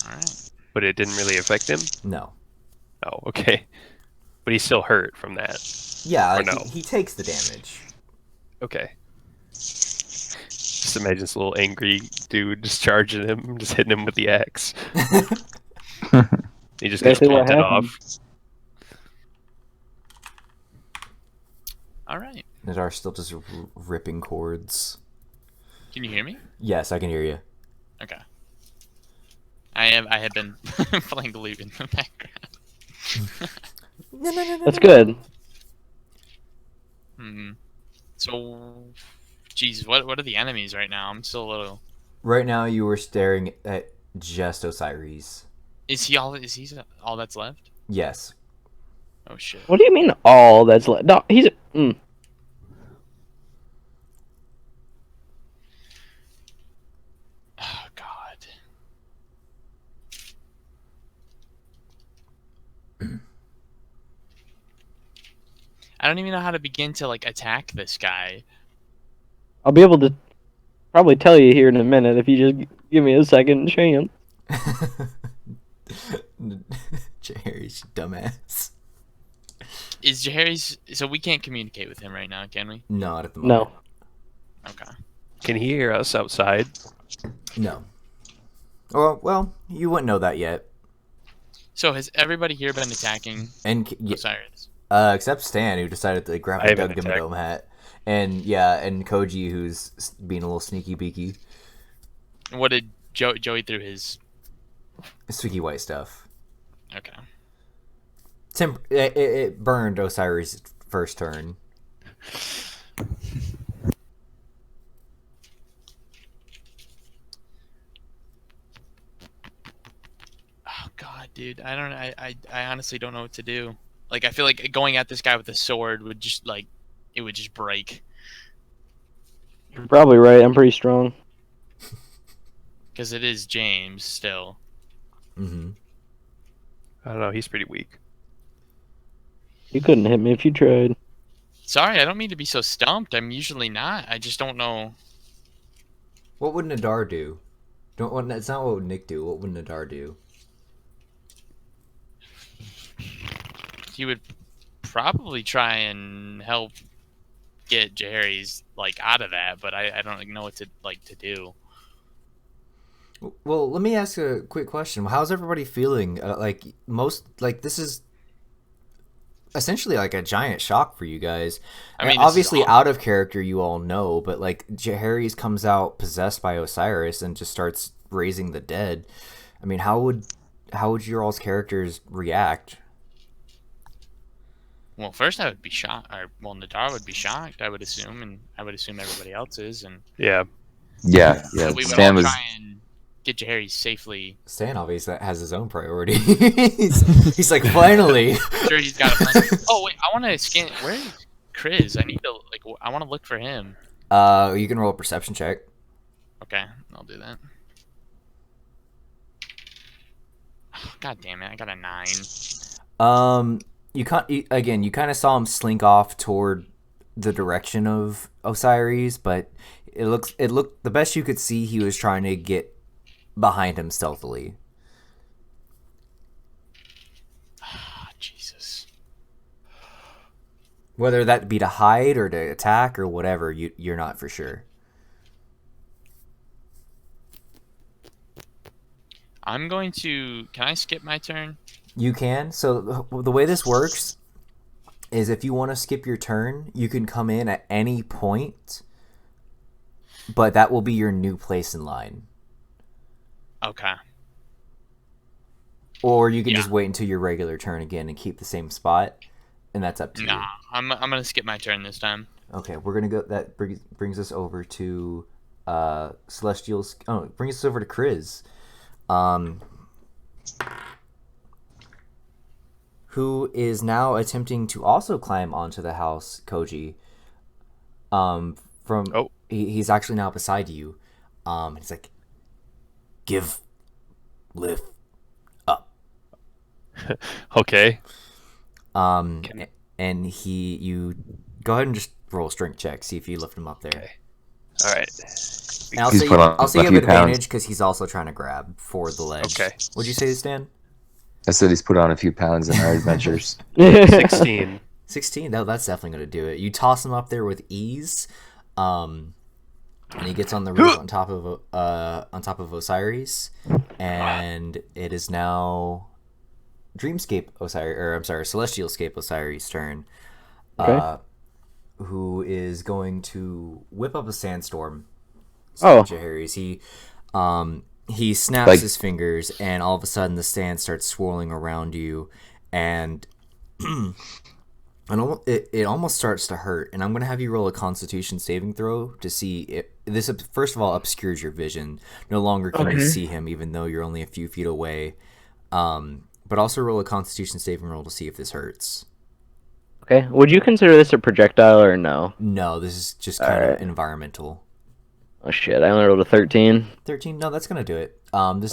All right.
but it didn't really affect him.
No.
Oh, okay. But he's still hurt from that.
Yeah,
Or
like,
no?
he takes the damage.
Okay. Just imagine this little angry dude just charging him, just hitting him with the axe. He just gets
Basically what
planted
happened.
off.
All right.
Nadar still just ripping chords.
Can you hear me?
Yes, I can hear you.
Okay. I have been playing the lute in the background.
That's good.
Hmm. So, geez, what are the enemies right now? I'm still a little.
Right now, you were staring at just Osiris.
Is he all that's left?
Yes.
Oh shit.
What do you mean all that's left? No, he's. Mm.
Oh god. I don't even know how to begin to like attack this guy.
I'll be able to probably tell you here in a minute if you just give me a second chance.
Jerry's dumbass.
Is Harry's so we can't communicate with him right now, can we?
Not at the moment.
No.
Okay.
Can he hear us outside?
No. Oh, well, you wouldn't know that yet.
So has everybody here been attacking
And
Osiris?
except Stan, who decided to grab
I
a
haven't
Doug
attacked.
Dimmadome hat. And yeah, and Koji, who's being a little sneaky beaky.
What did Joey threw his?
Sneaky white stuff.
Okay.
It burned Osiris' first turn.
Oh god, dude, I don't. I honestly don't know what to do. Like, I feel like going at this guy with a sword would just like, it would just break.
You're probably right. I'm pretty strong.
Because it is James still.
Mm-hmm.
I don't know. He's pretty weak.
You couldn't hit me if you tried.
Sorry, I don't mean to be so stumped. I'm usually not. I just don't know.
What would Nadar do? It's not what would Nick do. What would Nadar do?
He would probably try and help get Jerry's like out of that, but I don't know what to do.
Well, let me ask a quick question. How's everybody feeling? This is essentially like a giant shock for you guys.
I mean,
obviously
this is awful.
out of character, you all know, but like Harry's comes out possessed by Osiris and just starts raising the dead. I mean, how would your all's characters react?
Well, first I would be shocked, Nadar would be shocked, I would assume, and I would assume everybody else is, and
Yeah.
so we would
Stan
all
was
try and get Jahari safely.
Stan obviously has his own priorities. he's like, finally.
Sure, he's got a plan. Oh wait, I want to scan. Where is Chris? I need to I want to look for him.
You can roll a perception check.
Okay, I'll do that. God damn it! I got a 9.
You kind of saw him slink off toward the direction of Osiris, but it looked the best you could see. He was trying to get behind him stealthily.
Jesus.
Whether that be to hide or to attack or whatever, you're not for sure.
I'm going to. Can I skip my turn?
You can. So the way this works is if you want to skip your turn, you can come in at any point, but that will be your new place in line.
Okay.
Or you can just wait until your regular turn again and keep the same spot, and that's up to you.
Nah, I'm gonna skip my turn this time.
Okay, we're gonna go. That brings us over to Celestial's. Oh, it brings us over to Kriz, who is now attempting to also climb onto the house, Koji. He's actually now beside you. He's like, lift up.
Okay.
And you go ahead and just roll a strength check, see if you lift him up there.
Okay. All right.
And I'll
He's
say
put on
you
a
have
few
advantage
pounds.
because he's also trying to grab for the ledge.
Okay.
What'd you say, Stan?
I said he's put on a few pounds in our adventures.
16.
16. No, that's definitely going to do it. You toss him up there with ease, and he gets on the roof on top of Osiris, and it is now Celestialscape Osiris' turn.
Okay.
Who is going to whip up a sandstorm?
Oh.
Jahari's. He snaps his fingers, and all of a sudden the sand starts swirling around you, and it almost starts to hurt. And I'm going to have you roll a Constitution saving throw to see if this, first of all, obscures your vision. No longer can you see him, even though you're only a few feet away. But also roll a Constitution saving roll to see if this hurts.
Okay. Would you consider this a projectile or no?
No, this is just kind of environmental.
Oh shit! I only rolled a 13.
13? No, that's gonna do it.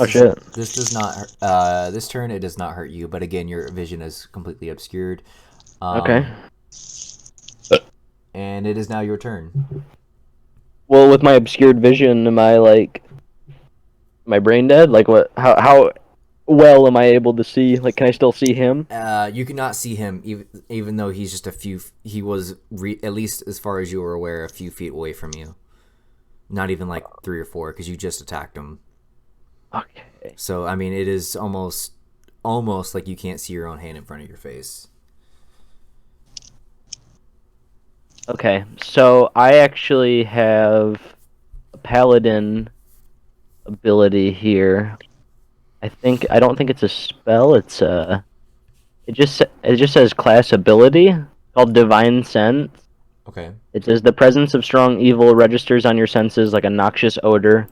Shit.
This does not. This turn it does not hurt you, but again, your vision is completely obscured.
Okay.
And it is now your turn.
Well, with my obscured vision, am I brain dead? Like what? How well am I able to see? Like, can I still see him?
You cannot see him, even though he's just a few. He was at least as far as you were aware, a few feet away from you. Not even like 3 or 4, because you just attacked him.
Okay.
So I mean, it is almost like you can't see your own hand in front of your face.
Okay, so I actually have a paladin ability here. I don't think it's a spell. It's it just says class ability called Divine Sense.
Okay.
It says the presence of strong evil registers on your senses like a noxious odor,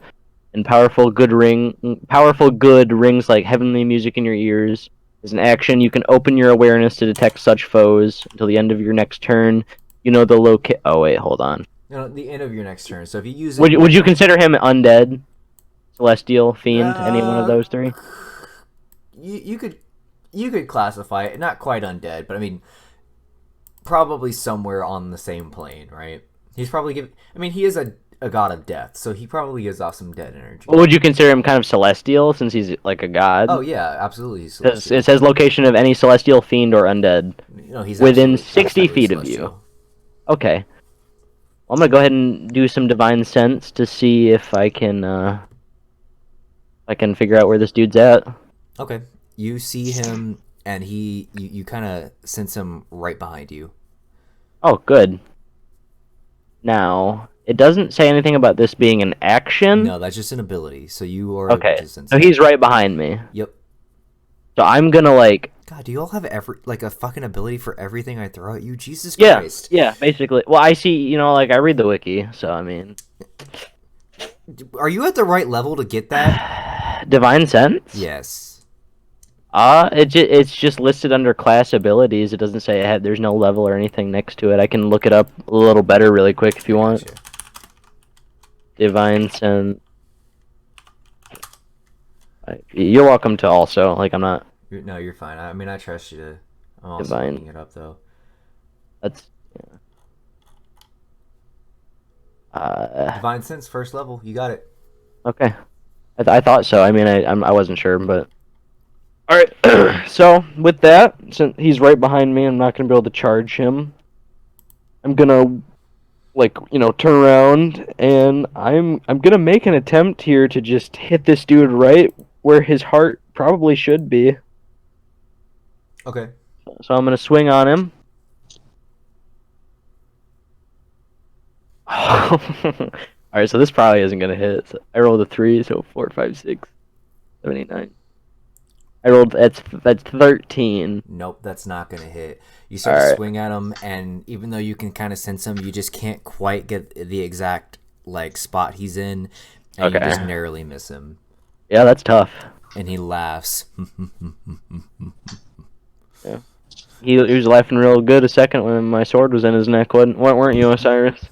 and powerful good rings like heavenly music in your ears. As an action, you can open your awareness to detect such foes until the end of your next turn. You know the Oh wait, hold on.
No, the end of your next turn. So if you use
Would you consider him undead, celestial, fiend, any one of those three?
You could classify it, not quite undead, but I mean, probably somewhere on the same plane, right? He's probably he is a god of death, so he probably gives off some dead energy.
Well, would you consider him kind of celestial since he's like a god?
Oh yeah, absolutely.
It says location of any celestial, fiend, or undead
He's
within
absolutely
60 feet of
celestial.
you. Okay. I'm gonna go ahead and do some divine sense to see if I can figure out where this dude's at.
Okay. You see him, and you kind of sense him right behind you.
Oh, good. Now, it doesn't say anything about this being an action.
No, that's just an ability. So you are
Okay,
just
so he's right behind me.
Yep.
So I'm gonna
God, do you all have a fucking ability for everything I throw at you? Jesus
yeah,
Christ.
yeah, basically. Well, I see, I read the wiki, so I mean.
Are you at the right level to get that?
Divine Sense?
Yes.
It's just listed under class abilities. It doesn't say there's no level or anything next to it. I can look it up a little better really quick if you want.
Gotcha.
Divine Sense. You're welcome to also. Like, I'm not.
No, you're fine. I mean, I trust you to. I'm also
Divine.
looking it up though.
That's. Yeah.
Divine Sense, first level. You got it.
Okay. I thought so. I mean, I wasn't sure, but. All right. So with that, since he's right behind me, I'm not gonna be able to charge him. I'm gonna, turn around and I'm gonna make an attempt here to just hit this dude right where his heart probably should be.
Okay.
So I'm gonna swing on him. Alright, so this probably isn't gonna hit. So I rolled a 3, so 4, 5, 6, 7, 8, 9. I rolled that's 13.
Nope, that's not gonna hit. You start to swing at him, and even though you can kind of sense him, you just can't quite get the exact spot he's in, and you just narrowly miss him.
Yeah, that's tough.
And he laughs.
Yeah. He was laughing real good a second when my sword was in his neck, weren't you, Osiris?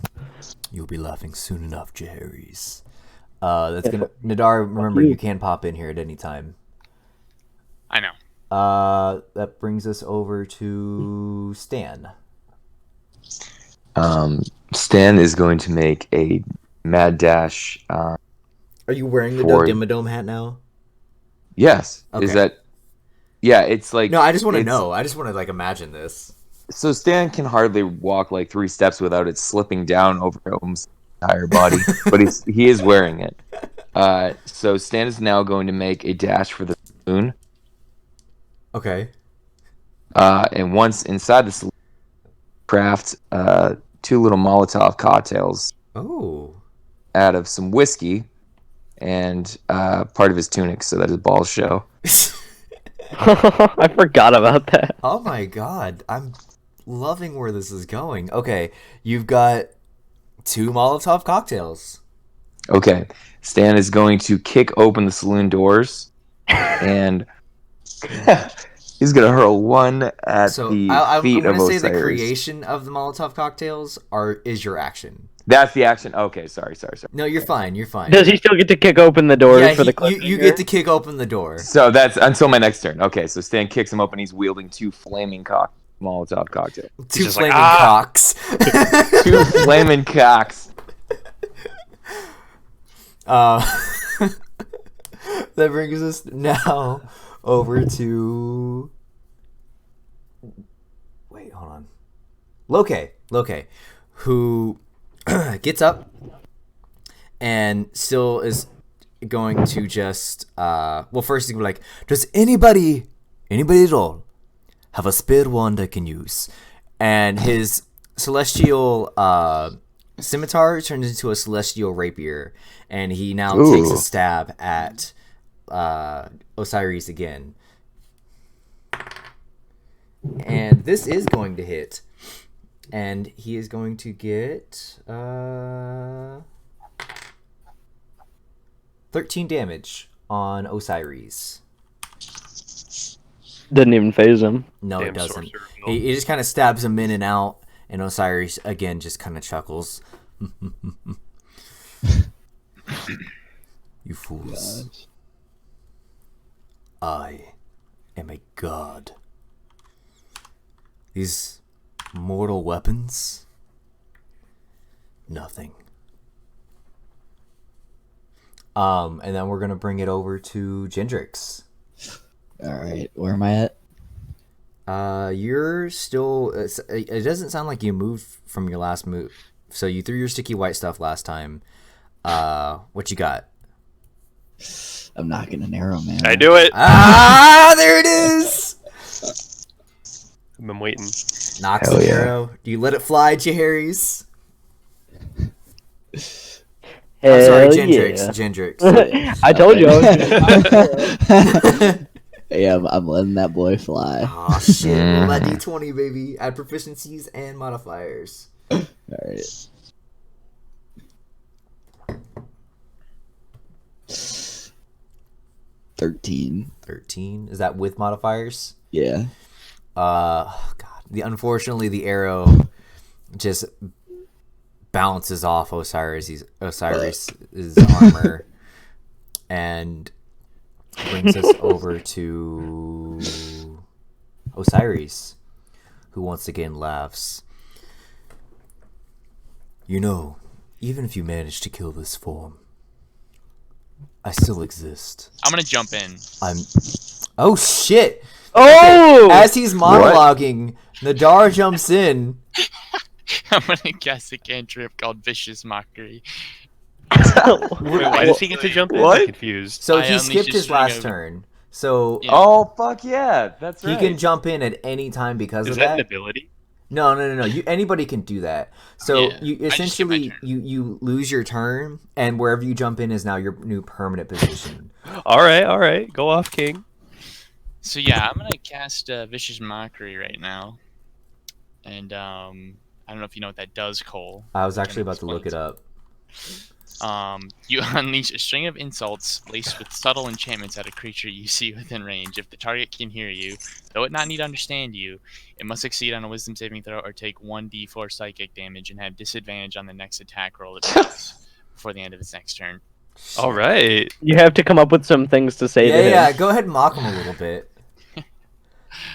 You'll be laughing soon enough, Jaehaerys. That's gonna Nadar. Remember, you can pop in here at any time.
I know.
That brings us over to Stan.
Stan is going to make a mad dash.
Are you wearing the
for-
Dimmadome hat now?
Yes.
Okay.
Is that? Yeah, it's like.
No, I just want to know. I just want to imagine this.
So Stan can hardly walk 3 steps without it slipping down over his entire body, but he is wearing it. So Stan is now going to make a dash for the saloon.
Okay.
And once inside the saloon, craft 2 little Molotov cocktails
Oh.
out of some whiskey and part of his tunic so that his balls show.
I forgot about that.
Oh my god. I'm loving where this is going. Okay, you've got 2 Molotov cocktails.
Okay. Stan is going to kick open the saloon doors and he's going to hurl one at
So
the
I'm
feet
going
of
to say
Osiris.
the creation of the Molotov cocktails is your action.
That's the action. Okay, sorry.
No, you're fine. You're fine.
Does he still get to kick open the doors
Yeah,
for the
you get to kick open the door.
So that's until my next turn. Okay, so Stan kicks him open. He's wielding 2 flaming Molotov cocktails.
2
just like,
flaming cocks.
2 flaming cocks.
That brings us now over to. Wait, hold on. Loke, who gets up and still is going to just. Well, first he's gonna be like, does anybody at all have a spare wand I can use? And his celestial scimitar turns into a celestial rapier, and he now takes a stab at Osiris again. And this is going to hit. And he is going to get 13 damage on Osiris.
Didn't even phase him.
No,
Damn
it doesn't.
sorcerer.
He just kind of stabs him in and out, and Osiris again just kind of chuckles. You fools. I am a god. These mortal weapons? Nothing. And then we're gonna bring it over to Gendrix.
Alright, where am I at?
You're still. It doesn't sound like you moved from your last move. So you threw your sticky white stuff last time. What you got?
I'm knocking an arrow, man.
I do it.
Ah, there it is.
I've been waiting.
Knocks
Hell
the
yeah.
arrow. Do you let it fly, Jaehaerys? I'm
Hell
sorry,
yeah.
Gendrix.
I told you.
Yeah, I'm letting that boy fly.
Oh shit! Roll that d20, baby. Add proficiencies and modifiers.
Alright. 13.
13. Is that with modifiers?
Yeah.
God. Unfortunately, the arrow just bounces off Osiris's armor and brings us over to Osiris, who once again laughs. You know, even if you manage to kill this form, I still exist.
I'm gonna jump in.
Oh shit!
Oh!
As he's monologuing, Nadar jumps in.
I'm gonna guess a cantrip called Vicious Mockery.
Wait, why does he get to jump in?
What?
I'm confused.
So
I
he
unleash
skipped
a
his
string
last
of-
turn. So
Yeah.
Oh fuck yeah, that's
he
right.
can jump in at any time because
Is
of
that an
that.
ability?
No. Anybody can do that. So
Yeah,
you
I just skip my
essentially
turn.
you lose your turn, and wherever you jump in is now your new permanent position.
All right. Go off, King.
So yeah, I'm gonna cast Vicious Mockery right now, and I don't know if you know what that does, Cole.
I was actually
Can
about to look it
explain.
up.
You unleash a string of insults laced with subtle enchantments at a creature you see within range. If the target can hear you, though it not need understand you, it must succeed on a Wisdom saving throw or take 1d4 psychic damage and have disadvantage on the next attack roll it makes before the end of its next turn.
All right.
You have to come up with some things to say to him.
Yeah. Go ahead and mock him a little bit.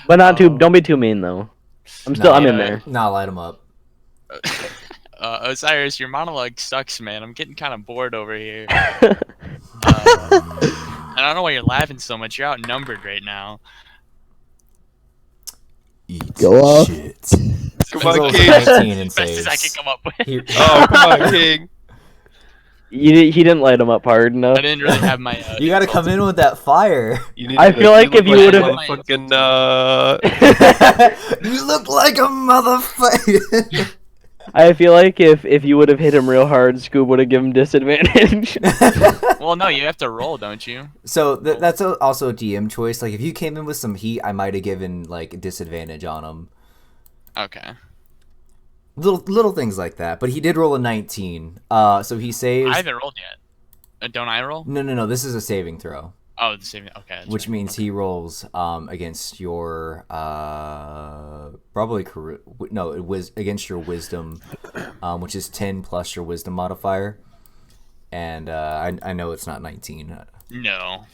But not too. Don't be too mean though. I'm in there.
Nah, light him up.
Osiris, your monologue sucks, man. I'm getting kind of bored over here. And I don't know why you're laughing so much. You're outnumbered right now.
Eat
Go off.
shit.
Come
He
on,
rolls
King.
19 and
Best as I can
saves.
come up with.
He-
Oh, come on, King.
He didn't light him up hard enough.
I didn't really have my.
You gotta come in with that fire.
You need
I
to-
feel like
look
if you
a
would've-
motherfucking
You look like a motherfucker.
I feel like if you would have hit him real hard, Scoob would have given him disadvantage.
Well, no, you have to roll, don't you?
So that's also a DM choice. Like if you came in with some heat, I might have given like disadvantage on him.
Okay.
Little things like that. But he did roll a 19. So he saves.
I haven't rolled yet. Don't I roll?
No. This is a saving throw,
Oh, the same. Okay. that's
which
right.
means he rolls against your probably it was against your wisdom, which is 10 plus your wisdom modifier. And I know it's not 19.
No.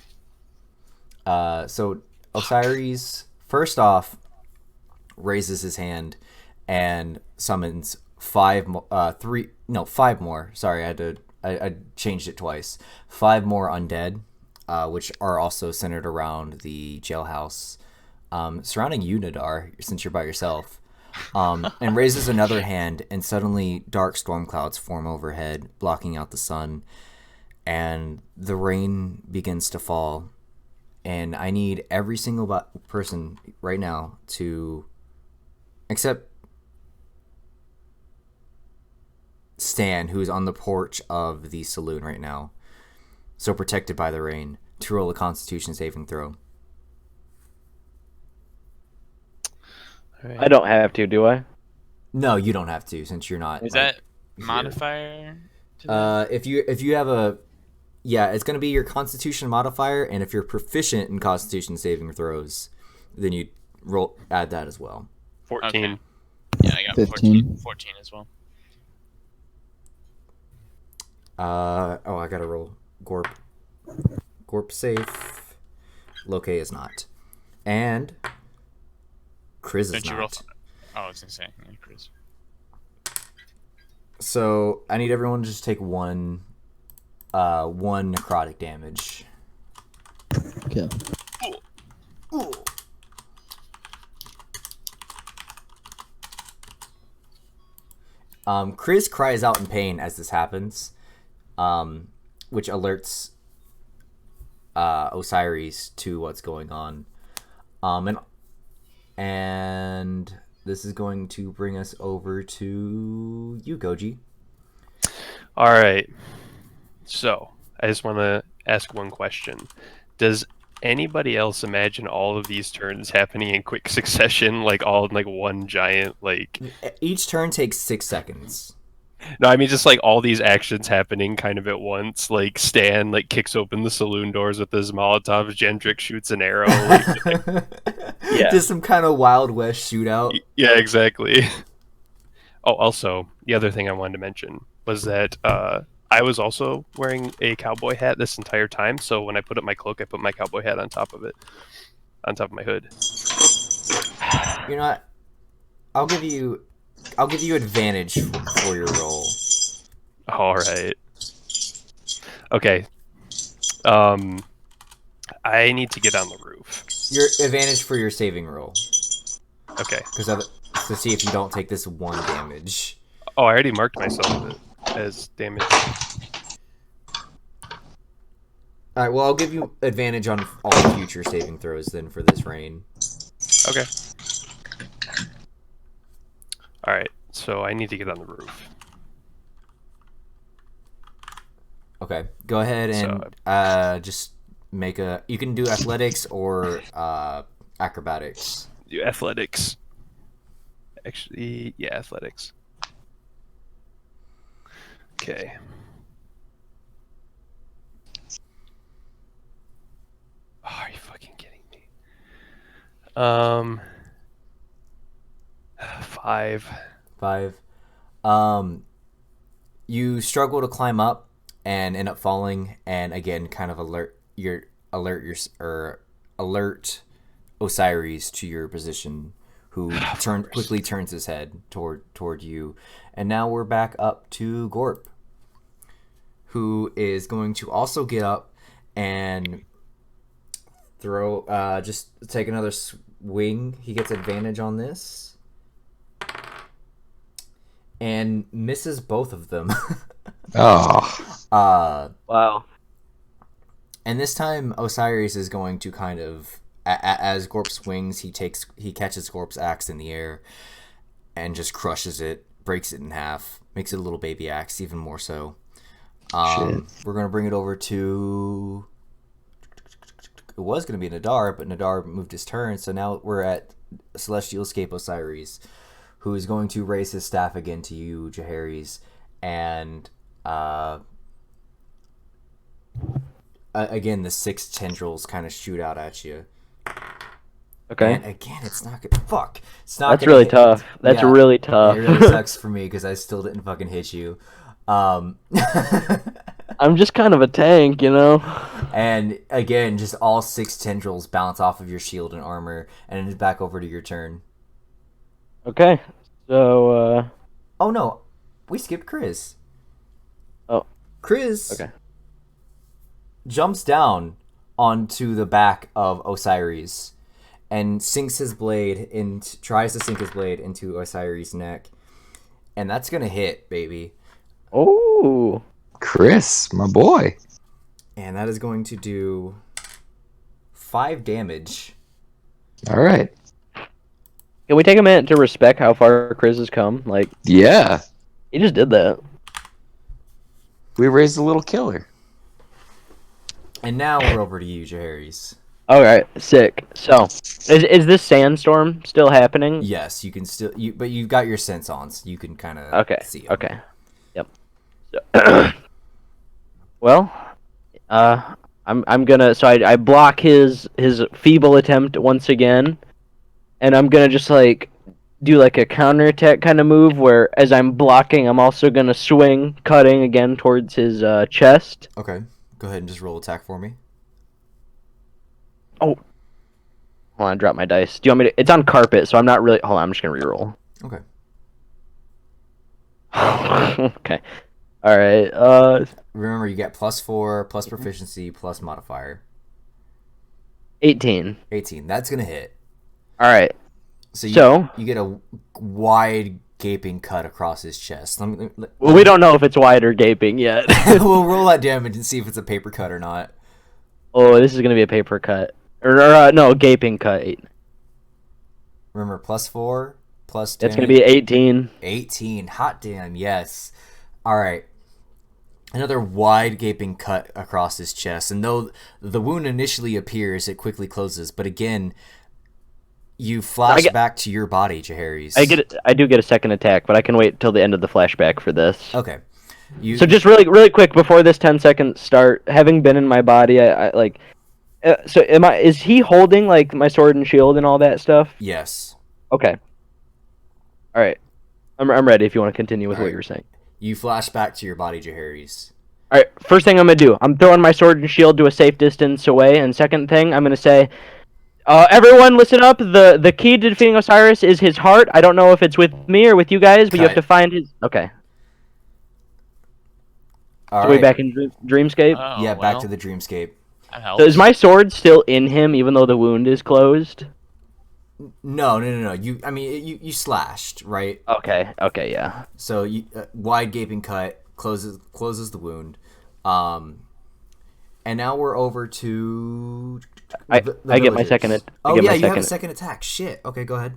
So Osiris first off raises his hand and summons 5 more. Sorry, I changed it twice. 5 more undead, which are also centered around the jailhouse, surrounding you, Nadar, since you're by yourself. And raises another hand, and suddenly dark storm clouds form overhead, blocking out the sun, and the rain begins to fall. And I need every single person right now to, except Stan, who's on the porch of the saloon right now, so protected by the rain, to roll a Constitution saving throw.
I don't have to, do I?
No, you don't have to, since you're not.
Is
like,
that
here.
modifier? To that?
If you have a, yeah, it's gonna be your Constitution modifier, and if you're proficient in Constitution saving throws, then you add that as well.
14.
Okay. Yeah, I got
15.
14 as well.
I gotta roll Gorp. Gorp safe. Loke is not, and Chris is
Don't you roll?
not.
Oh, I was gonna say, yeah, Chris.
So I need everyone to just take one necrotic damage.
Okay.
Chris cries out in pain as this happens, which alerts Osiris to what's going on. And this is going to bring us over to you, Goji.
All right. So, I just want to ask one question. Does anybody else imagine all of these turns happening in quick succession, like all in like one giant, like...
Each turn takes 6 seconds.
No, I mean just like all these actions happening kind of at once. Like Stan like kicks open the saloon doors with his Molotov. Jendrik shoots an arrow.
Yeah.
Just some kind of Wild West shootout.
Yeah, exactly. Oh, also the other thing I wanted to mention was that I was also wearing a cowboy hat this entire time. So when I put up my cloak, I put my cowboy hat on top of it, on top of my hood.
You know what? I'll give you advantage for your roll.
All right. Okay. I need to get on the roof.
Your advantage for your saving roll,
Okay.
because to see if you don't take this 1 damage.
Oh, I already marked myself as damage.
All right. Well, I'll give you advantage on all future saving throws then for this rain.
Okay. All right. So I need to get on the roof.
Okay. Go ahead and just make a. You can do athletics or acrobatics.
Do athletics. Actually, yeah, athletics. Okay. Oh, are you fucking kidding me? 5.
5. You struggle to climb up and end up falling, and again, kind of alert Osiris to your position, who quickly turns his head toward you, and now we're back up to Gorp, who is going to also get up and throw. Just take another swing. He gets advantage on this, and misses both of them.
Oh,
Wow.
And this time, Osiris is going to kind of, as Gorp swings, he catches Gorp's axe in the air, and just crushes it, breaks it in half, makes it a little baby axe, even more so. We're gonna bring it over to. It was gonna be Nadar, but Nadar moved his turn, so now we're at Celestial Escape Osiris, who is going to raise his staff again to you, Jaehaerys, and again, the 6 tendrils kind of shoot out at you.
Okay.
And again, it's not good. Fuck. It's not.
That's
gonna
really
hit.
tough. That's
Yeah,
really tough.
It really sucks for me because I still didn't fucking hit you.
I'm just kind of a tank, you know?
And again, just all 6 tendrils bounce off of your shield and armor, and it's back over to your turn.
Okay. So,
Oh no, we skipped Chris.
Oh.
Chris.
Okay.
Jumps down onto the back of Osiris and tries to sink his blade into Osiris' neck, and that's gonna hit, baby.
Oh.
Chris, my boy.
And that is going to do 5 damage.
All right.
Can we take a minute to respect how far Chris has come? Like,
Yeah,
he just did that.
we raised a little killer.
And now we're over to you, Jaehaerys.
Alright, sick. So, is this sandstorm still happening?
Yes, you can still but you've got your sense on, so you can kind of
Okay.
see 'em.
Okay. Yep. So, well, I'm gonna. So I block his feeble attempt once again, and I'm gonna just like do like a counterattack kind of move where, as I'm blocking, I'm also gonna swing, cutting again towards his chest.
Okay, go ahead and just roll attack for me.
Hold on, drop my dice. Do you want me to? It's on carpet, so I'm not really. Hold on, I'm just gonna reroll.
Okay.
Okay. All right.
Remember, you get +4, plus proficiency, plus modifier.
18.
18. That's gonna hit.
All right.
So
So-
you get a wide gaping cut across his chest.
Well, we don't know if it's wide or gaping yet.
We'll roll that damage and see if it's a paper cut or not.
Oh, this is gonna be a paper cut, or no, gaping cut.
Remember, +4, plus
That's
damage.
gonna be 18.
18. Hot damn, yes. All right. Another wide gaping cut across his chest, and though the wound initially appears, it quickly closes. But again, You flash
I get-
back to your body, Jaharis.
I do get a second attack, but I can wait till the end of the flashback for this.
Okay. You,
So just really quick before this 10 seconds start, having been in my body, I like. So is he holding like my sword and shield and all that stuff?
Yes.
Okay. All right. I'm ready. If you want to continue with
All
what
right.
you were saying.
You flash back to your body, Jaharis.
All right. First thing I'm gonna do, I'm throwing my sword and shield to a safe distance away, and second thing, I'm gonna say, everyone, listen up. The key to defeating Osiris is his heart. I don't know if it's with me or with you guys, but you have
Cut.
to find his. Okay.
All
So we
right.
back in Dreamscape.
Oh,
Yeah, back
well,
to the dreamscape.
that
So
helps.
is my sword still in him, even though the wound is closed?
No. I mean, you slashed, right?
Okay. Okay. Yeah.
So you wide gaping cut closes the wound. And now we're over to.
I
the
get my
villagers.
second.
Oh
get
yeah,
my
you have a second attack. Shit. Okay, go ahead.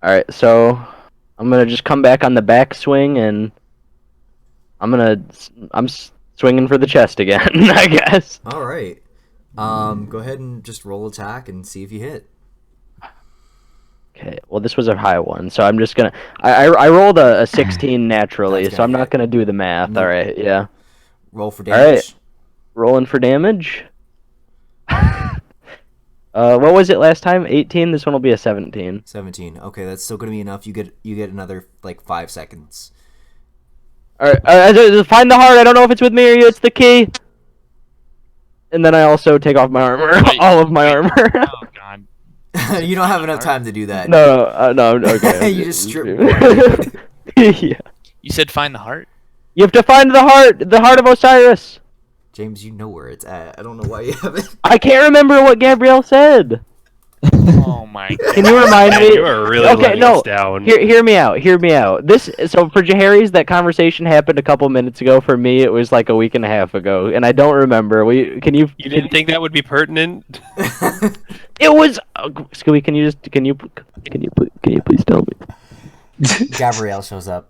All right, so I'm gonna just come back on the back swing, and I'm swinging for the chest again, I guess.
All right. Go ahead and just roll attack and see if you hit.
Okay, well this was a high one, so I'm just gonna. I rolled a 16 naturally,
That's
so I'm
gonna
not
hit.
gonna do the math.
Nope.
All right, yeah,
Roll for
All right.
damage.
rolling for damage. What was it last time? 18. This one will be a 17.
17. Okay, that's still gonna be enough. You get another like 5 seconds.
All right, find the heart. I don't know if it's with me or you. It's the key. And then I also take off my armor,
Wait,
all of my armor.
Oh god.
You don't have enough time to do that.
No, okay.
You just strip.
Yeah.
You said find the heart?
You have to find the heart of Osiris.
James, you know where it's at. I don't know why you haven't.
I can't remember what Gabrielle said.
Oh my god.
Can you remind
Man,
me?
you are really
Okay,
letting
no.
us down.
Hear me out. So for Jaharis, that conversation happened a couple minutes ago. For me, it was like a week and a half ago, and I don't remember.
You didn't think that would be pertinent?
It was. Scooby, can you please tell me?
Gabrielle shows up.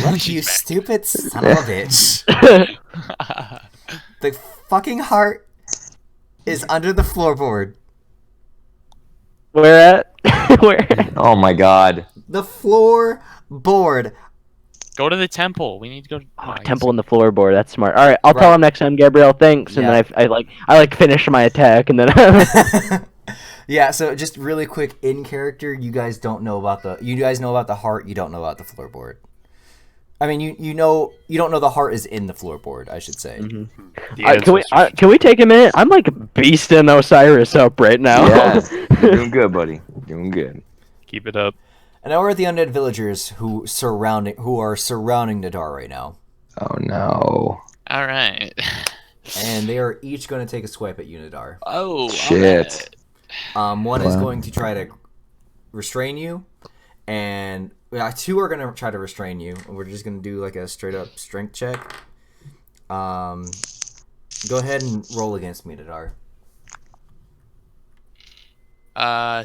Look, you stupid son of a bitch. The fucking heart is under the floorboard.
Where at? Where?
Oh my god.
The floorboard.
Go to the temple. We need to go to
Oh, temple in the floorboard. That's smart. All right, I'll tell
Right.
him next time, Gabrielle. Thanks. And
Yeah.
then I finish my attack, and then.
Yeah, so just really quick in character, you guys know about the heart, you don't know about the floorboard. I mean, you don't know the heart is in the floorboard, I should say.
The
Can we take a minute? I'm like beasting Osiris up right now.
Yes. You're doing good, buddy. Doing good.
Keep it up.
And now we're at the undead villagers who are surrounding Nadar right now.
Oh no.
Alright.
And they are each going to take a swipe at you, Nadar.
Oh
Shit.
One is
Wow.
going to try to restrain you, and two are going to try to restrain you. We're just going to do like a straight up strength check. Go ahead and roll against me, Nadar.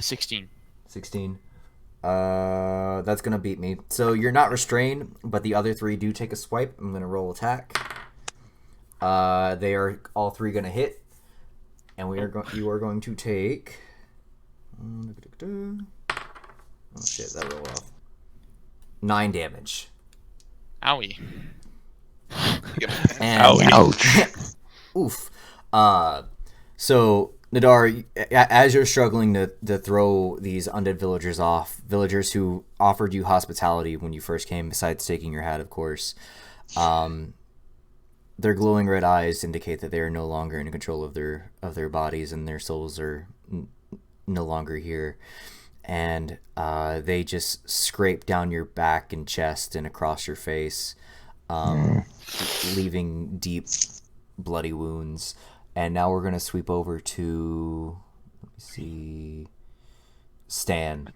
16.
16. That's going to beat me. So you're not restrained, but the other three do take a swipe. I'm going to roll attack. They are all three going to hit. And you are going to take. Oh shit! That roll off. 9 damage.
Owie.
And
Ouch.
oof. So Nadar, as you're struggling to throw these undead villagers off, villagers who offered you hospitality when you first came, besides taking your hat, of course, their glowing red eyes indicate that they are no longer in control of their bodies, and their souls are no longer here. And they just scrape down your back and chest and across your face, leaving deep, bloody wounds. And now we're gonna sweep over to, let me see, Stan,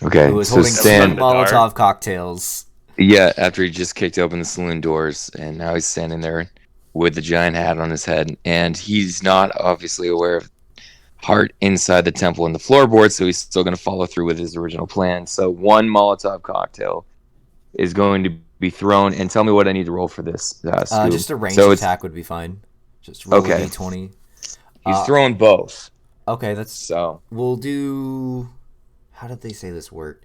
Okay,
who is
so
holding
Stan.
Molotov cocktails.
Yeah, after he just kicked open the saloon doors, and now he's standing there with the giant hat on his head, and he's not obviously aware of heart inside the temple and the floorboard, so he's still going to follow through with his original plan. So one Molotov cocktail is going to be thrown, and tell me what I need to roll for this. Scoob.
Just a ranged
So it's-
attack would be fine. Just roll
Okay.
a d20.
He's throwing both.
Okay, that's
So,
we'll do. How did they say this worked?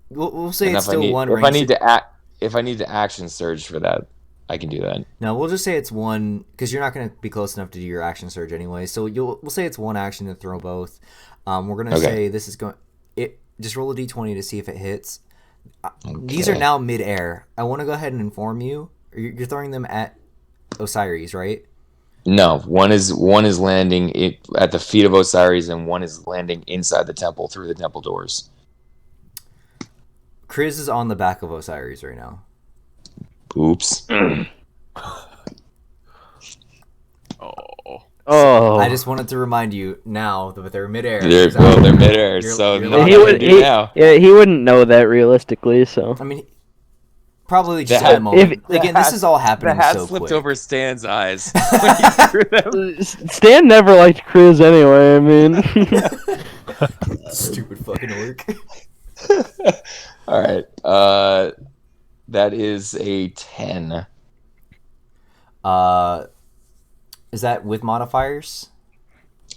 We'll say
and
it's
if I
still
need,
one
if
range.
I need to act, if I need to action surge for that, I can do that.
No, we'll just say it's one because you're not going to be close enough to do your action surge anyway. So we'll say it's one action to throw both. We're going to
Okay.
say this is going. It just roll a d20 to see if it hits. These are
Okay.
now mid-air. I want to go ahead and inform you. You're throwing them at Osiris, right?
No, one is landing at the feet of Osiris, and one is landing inside the temple through the temple doors.
Chris is on the back of Osiris right now.
Oops.
Oh.
Oh,
I just wanted to remind you now that they're mid-air.
They're midair,
You're-
so
you're
nothing
like-
I can do now.
yeah, he wouldn't know that realistically. So
I mean, probably just
The
at
hat-
the moment.
the
Again,
hat-
this is all
The
happening
hat
so
slipped
quick.
over Stan's eyes when he threw them.
Stan never liked Chris anyway. I mean,
Stupid fucking orc.
All right. That is a 10.
Is that with modifiers?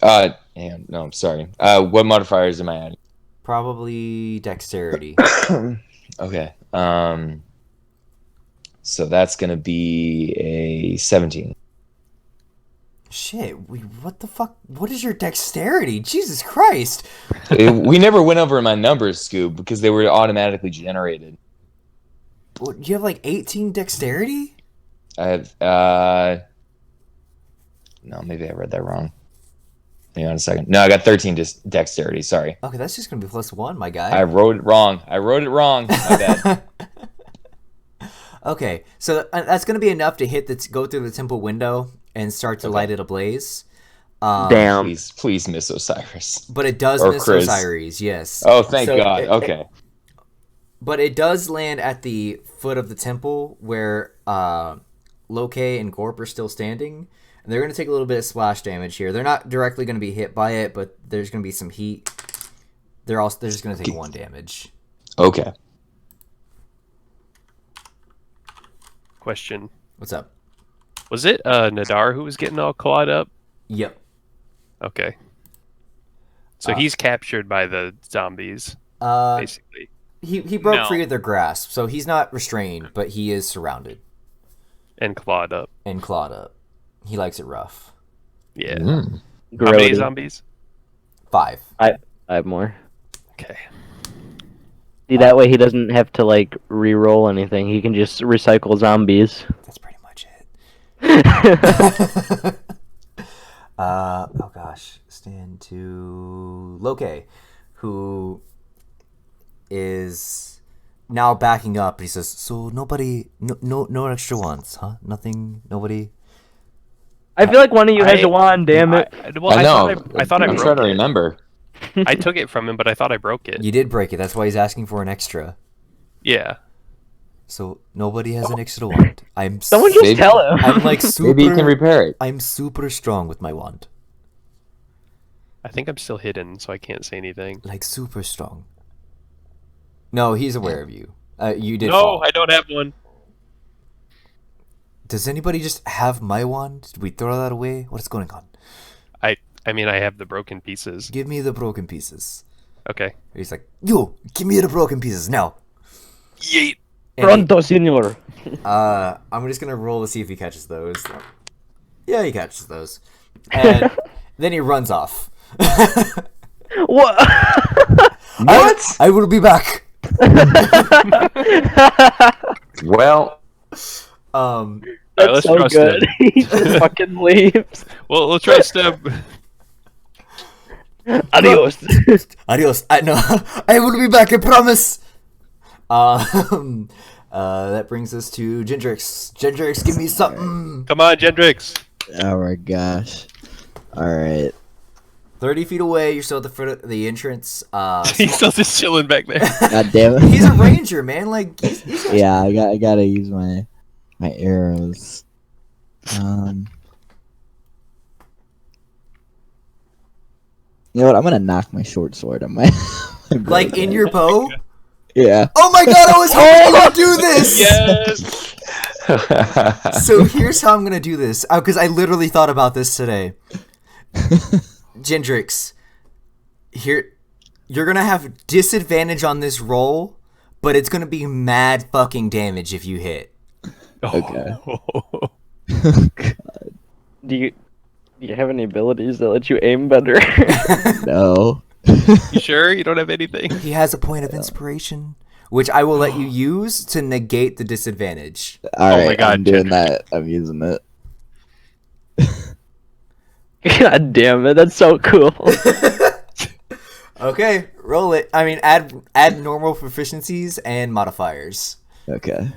No, I'm sorry. What modifiers am I adding?
Probably dexterity.
Okay. So that's gonna be a 17.
Shit, what the fuck? What is your dexterity? Jesus Christ!
We never went over my numbers, Scoob, because they were automatically generated.
What, you have like 18 dexterity?
I have no, maybe I read that wrong. Hang on a second. No, I got 13 dexterity. Sorry,
Okay, that's just gonna be +1, my guy.
I wrote it wrong. My bad.
Okay, so that's gonna be enough to go through the temple window and start to light it ablaze.
damn.
Please miss Osiris.
But it does
Or
miss
Chris.
Osiris, yes.
Oh, thank
So
God. Okay.
But it does land at the foot of the temple where Loke and Gorp are still standing. And they're going to take a little bit of splash damage here. They're not directly going to be hit by it, but there's going to be some heat. They're just going to take 1 damage.
Okay.
Question:
What's up?
Was it Nadar who was getting all clawed up?
Yep.
Okay. So he's captured by the zombies, basically.
He broke
No.
free of their grasp, so he's not restrained, but he is surrounded
And clawed up.
and clawed up. He likes it rough.
Yeah.
Mm.
How many
Grody.
zombies?
5.
I have more.
Okay.
See, that way he doesn't have to like re-roll anything. He can just recycle zombies.
That's pretty much it. Oh gosh, stand to Loke, who is now backing up. He says, "So nobody, no extra ones, huh? Nothing, nobody."
I feel like one of you has a wand. Damn it!
I
know.
thought I
I'm
broke
trying to
it.
remember.
I took it from him, but I thought I broke it.
You did break it. That's why he's asking for an extra.
Yeah.
So nobody has an extra wand.
Someone just
Maybe-
tell him.
I'm like super.
Maybe you can repair it.
I'm super strong with my wand.
I think I'm still hidden, so I can't say anything.
Like super strong. No, he's aware of you. You did.
No,
fall.
I don't have one.
Does anybody just have my wand? Did we throw that away? What is going on?
I mean, I have the broken pieces.
Give me the broken pieces.
Okay.
He's like, yo, give me the broken pieces now.
Yeet.
And
Pronto, senor.
I'm just gonna roll to see if he catches those. Yeah, he catches those. And then he runs off.
What?
What?
I will be back.
Well,
All right,
That's
let's
so
trust
good.
him.
He just fucking leaves.
Well, let's trust him.
Adios.
Adios. No, I will be back. I promise. That brings us to Gendrix. Gendrix, give me something.
Come on, Gendrix.
Oh my gosh. Alright.
30 feet away. You're still at the foot of the entrance.
He's still just chilling back there.
God damn it.
He's a ranger, man. Like, he's
Yeah, I gotta use my arrows. You know what? I'm gonna knock my short sword on my.
like in your bow.
Yeah.
Oh my god! I was hoping you would do this.
Yes.
So here's how I'm gonna do this, because I literally thought about this today. Gendrix, here, you're gonna have disadvantage on this roll, but it's gonna be mad fucking damage if you hit.
Okay.
Do you have any abilities that let you aim better?
No.
You sure you don't have anything?
He has a point of inspiration, which I will let you use to negate the disadvantage.
All
Oh my
right,
God,
I'm doing
Gendrix.
that. I'm using it.
God damn it, that's so cool.
Okay, roll it. I mean, add normal proficiencies and modifiers.
Okay.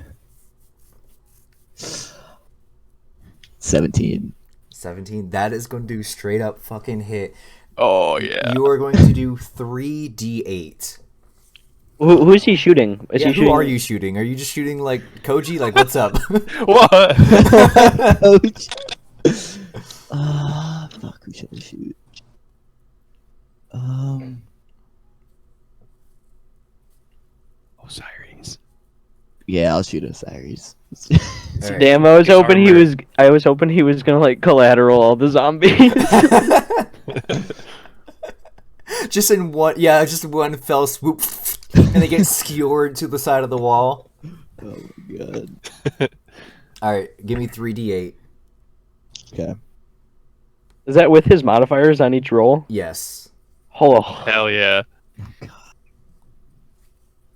17.
17. That is going to do straight up fucking hit.
Oh yeah.
You are going to do 3d8.
Who's he shooting? Is
Yeah,
he
who
shooting?
are you shooting? Are you just shooting like Koji? Like, what's up?
What?
Ouch. Fuck, who should I shoot?
Osiris.
Yeah, I'll shoot Osiris.
All right.
Damn, I was
His
hoping he
armor.
was. I was hoping he was gonna like collateral all the zombies.
Just in one, yeah, just one fell swoop, and they get skewered to the side of the wall.
Oh my god.
All right, give me 3d8.
Okay.
Is that with his modifiers on each roll?
Yes.
Oh,
Hell yeah.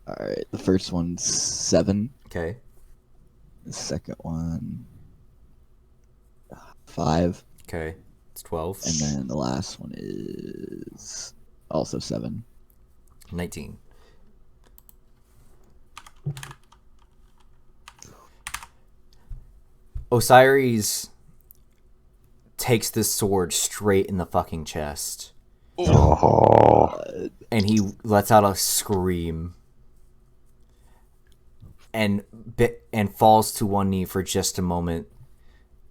Alright, the first one's 7.
Okay.
The second one, 5.
Okay. It's 12.
And then the last one is also 7.
19. Osiris takes this sword straight in the fucking chest, and he lets out a scream and falls to one knee for just a moment,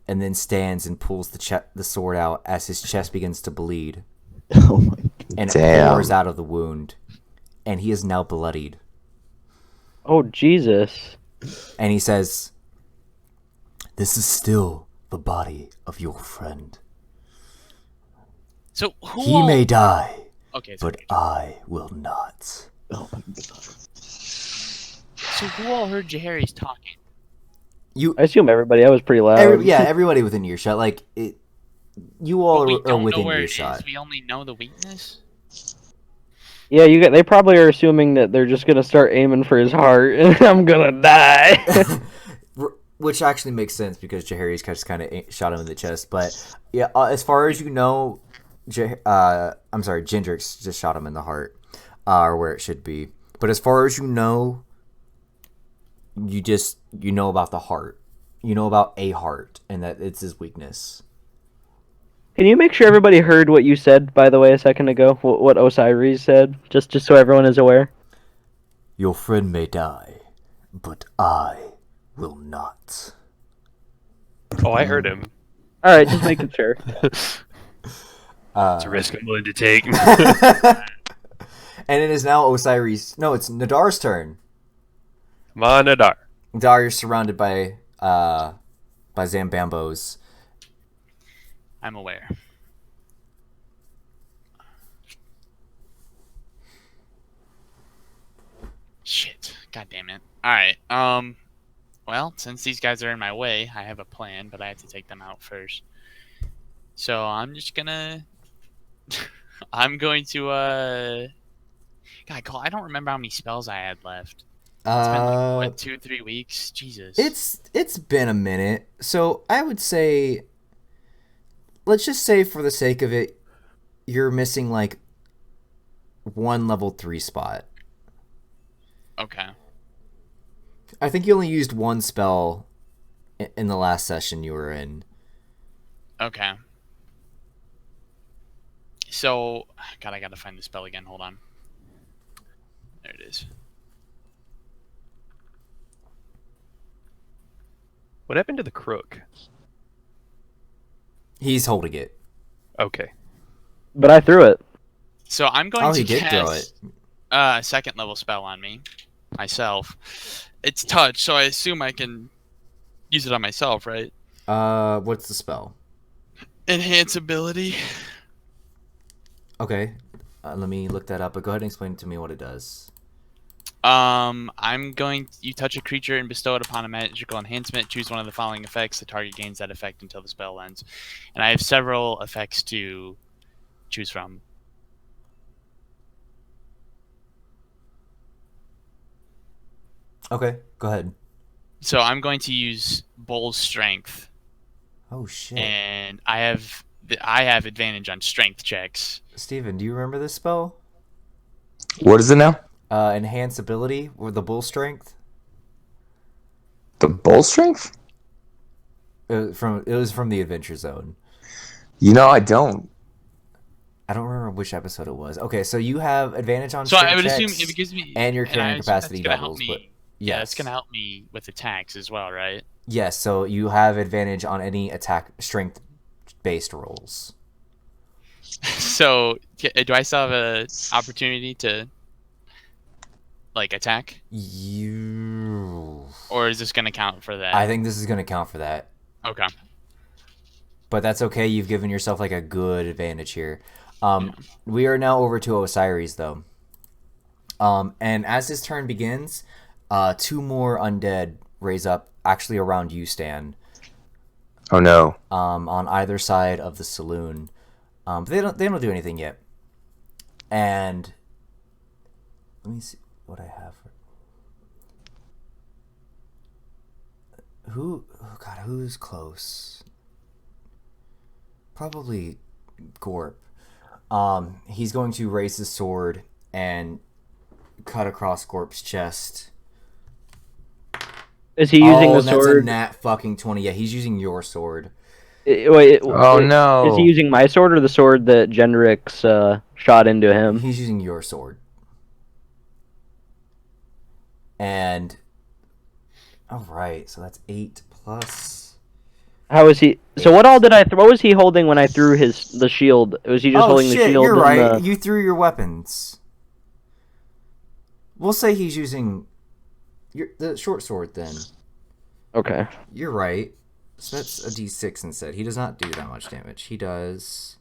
and then stands and pulls the sword out as his chest begins to bleed,
Oh my god.
and it
Damn.
pours out of the wound, and he is now bloodied.
oh Jesus!
And he says, "This is still the body of your friend.
So who
He
all...
may die,
Okay,
but I will not."
Oh my god.
so who all heard Jaehaerys talking?
You,
I assume everybody. I was pretty loud.
everybody within earshot. Like it, you all
But we
are
don't know
within
where it
earshot.
is. We only know the weakness.
Yeah, they probably are assuming that they're just gonna start aiming for his heart, and I'm gonna die.
Which actually makes sense because Jaehaerys just kind of shot him in the chest. But yeah, as far as you know, I'm sorry, Gendrix just shot him in the heart, or where it should be. But as far as you know about the heart. You know about a heart, and that it's his weakness.
Can you make sure everybody heard what you said, by the way, a second ago? What Osiris said, just so everyone is aware.
Your friend may die, but I will not.
Oh, I heard him.
All right, just making sure.
It's a risk I'm willing to take.
And it is now Osiris. No, it's Nadar's turn.
Come on, Nadar.
Nadar, you're surrounded by Zambambos.
I'm aware. Shit. God damn it. Alright, well, since these guys are in my way, I have a plan, but I have to take them out first. So I'm just gonna I'm going to God, Cole, I don't remember how many spells I had left. It's been like, what, 2-3 weeks? Jesus.
It's been a minute, so I would say, let's just say for the sake of it, you're missing like one level 3 spot.
Okay.
I think you only used one spell in the last session you were in.
Okay. So, God, I gotta find the spell again. Hold on. There it is.
What happened to the crook?
He's holding it.
Okay.
But I threw it.
So I'm going
Oh,
to
he did throw
cast a second level spell on me, myself. It's touch, so I assume I can use it on myself, right?
What's the spell?
Enhance ability.
Okay, let me look that up. But go ahead and explain to me what it does.
You touch a creature and bestow it upon a magical enhancement. Choose one of the following effects. The target gains that effect until the spell ends. And I have several effects to choose from.
Okay, go ahead.
So I'm going to use Bull's Strength,
Oh shit,
and I have advantage on strength checks.
Steven, do you remember this spell?
What is it now?
Enhance ability or the bull strength.
The bull strength?
It was from the Adventure Zone.
You know, I don't.
I don't remember which episode it was. Okay, so you have advantage on
So
strength
I would
checks,
assume it gives me
and your
I
carrying
assume that's
capacity
gonna help
doubles.
me.
But
Yeah,
yes,
it's gonna help me with attacks as well, right?
yes. So you have advantage on any attack strength based rolls.
So do I still have a opportunity to like attack,
You.
or is this gonna count for that?
I think this is going to count for that,
Okay.
but that's okay. You've given yourself like a good advantage here. We are now over to Osiris though. And as his turn begins, 2 more undead raise up actually around you, Stan.
Oh no.
On either side of the saloon. But they don't do anything yet. And let me see what I have. Who's close? Probably Gorp. He's going to raise his sword and cut across Gorp's chest.
Is he using the
That's a
sword?
nat fucking 20. Yeah, he's using your sword.
No.
Is he using my sword or the sword that Genrix shot into him?
He's using your sword. And all right, so that's 8 plus.
How is he? So what all did I? What was he holding when I threw the shield? Was he just holding the shield?
You're
and
right. You threw your weapons. We'll say he's using the short sword then.
Okay.
You're right. So that's a d6 instead. He does not do that much damage. He does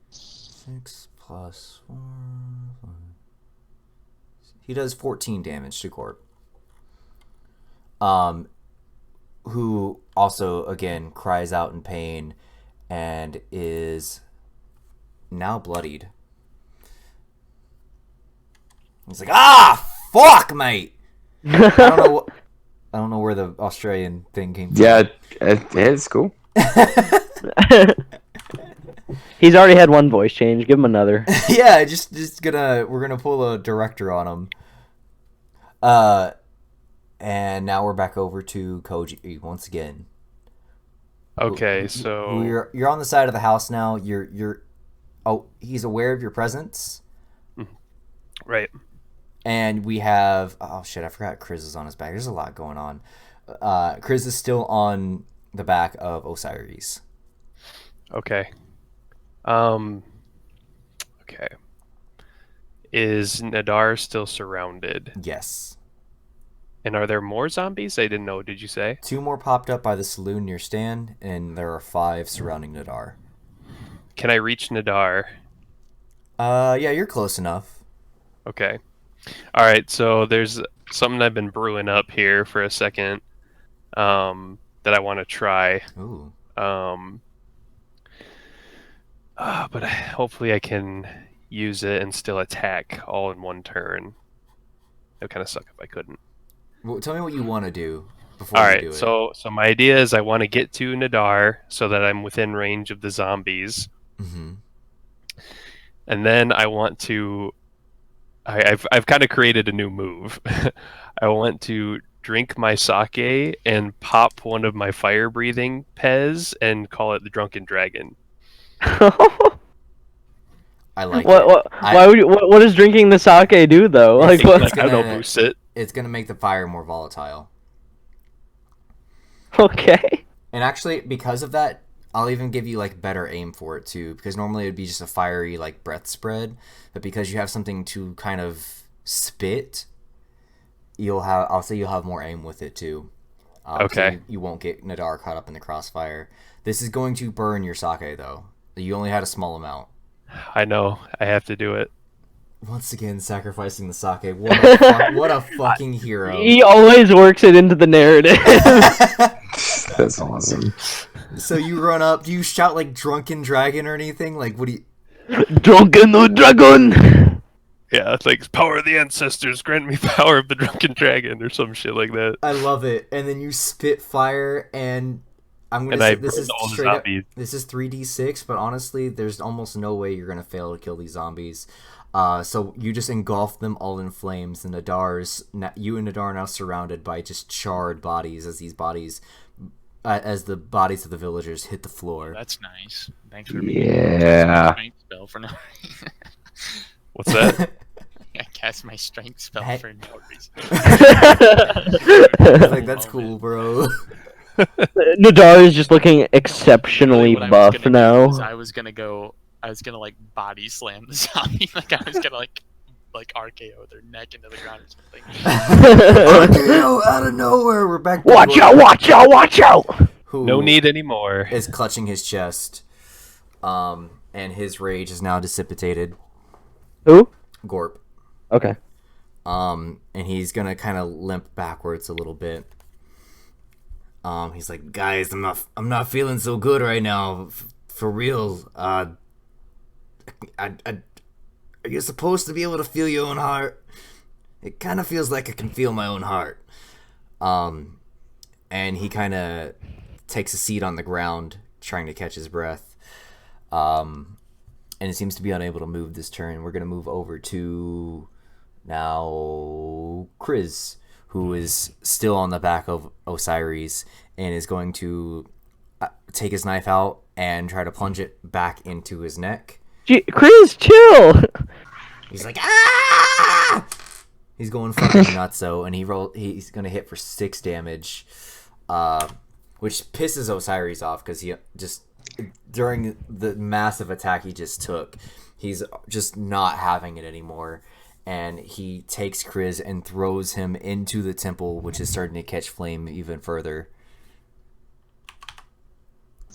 6 plus 4. He does 14 damage to Gorp. Who also again cries out in pain and is now bloodied. He's like, "Ah, fuck, mate." I don't know where the Australian thing came from.
Yeah, it's cool.
He's already had one voice change. Give him another.
Yeah, we're gonna pull a director on him. And now we're back over to Koji once again.
Okay, so
You're on the side of the house now. He's aware of your presence.
right.
And we have I forgot Chris is on his back. There's a lot going on. Chris is still on the back of Osiris.
Okay. Okay. Is Nadar still surrounded?
Yes.
And are there more zombies? I didn't know. Did you say?
2 more popped up by the saloon near Stan, and there are 5 surrounding Nadar.
Can I reach Nadar?
Yeah, you're close enough.
Okay. All right. So there's something I've been brewing up here for a second, that I want to try.
Ooh.
But hopefully I can use it and still attack all in one turn. It would kind of suck if I couldn't.
Well, tell me what you want to do before
All
you
right.
do it.
So my idea is I want to get to Nadar so that I'm within range of the zombies,
Mm-hmm.
and then I want to. I've kind of created a new move. I want to drink my sake and pop one of my fire breathing Pez and call it the Drunken Dragon.
I like
What?
it.
Why would you? What does drinking the sake do though? Like
It's-
what?
it's
I don't know,
gonna-
boost it.
It's going to make the fire more volatile.
Okay.
And actually, because of that, I'll even give you like better aim for it too. Because normally it'd be just a fiery like breath spread, but because you have something to kind of spit, I'll say you'll have more aim with it too. So
Okay.
you won't get Nadar caught up in the crossfire. This is going to burn your sake though. You only had a small amount.
I know. I have to do it.
Once again, sacrificing the sake. What a fucking hero.
He always works it into the narrative.
That's awesome.
So you run up. Do you shout like drunken dragon or anything? Like, what do you?
Drunken no dragon.
Yeah, it's like power of the ancestors, grant me power of the drunken dragon, or some shit like that.
I love it. And then you spit fire, and I'm gonna
And
say
I
this
burn
is
all the
straight up.
zombies.
This is 3d6, but honestly, there's almost no way you're gonna fail to kill these zombies. So you just engulf them all in flames, and you and Nadar are now surrounded by just charred bodies as the bodies of the villagers hit the floor.
That's nice. Thanks for
Yeah.
strength spell for no
What's that?
I cast my strength spell
Hey.
for no reason.
Like, that's cool, bro.
Nadar is just looking exceptionally
What I was
buff
gonna do
now.
is I was gonna like body slam the zombie. Like I was gonna like RKO their neck into the ground or something.
RKO out of nowhere. We're back. to
Watch
Gorp,
out! Watch out! Watch out!
who
No need anymore.
is clutching his chest. And his rage is now dissipated.
Who?
Gorp.
Okay.
And he's gonna kind of limp backwards a little bit. He's like, guys, I'm not feeling so good right now, for real. You're supposed to be able to feel your own heart. It kind of feels like I can feel my own heart. And he kind of takes a seat on the ground, trying to catch his breath. And it seems to be unable to move this turn. We're gonna move over to now Kriz, who is still on the back of Osiris and is going to take his knife out and try to plunge it back into his neck.
Chris, chill.
He's like, ah! He's going fucking nuts, and he's gonna hit for 6 damage, which pisses Osiris off because he just, during the massive attack he just took, he's just not having it anymore. And he takes Kriz and throws him into the temple, which is starting to catch flame even further.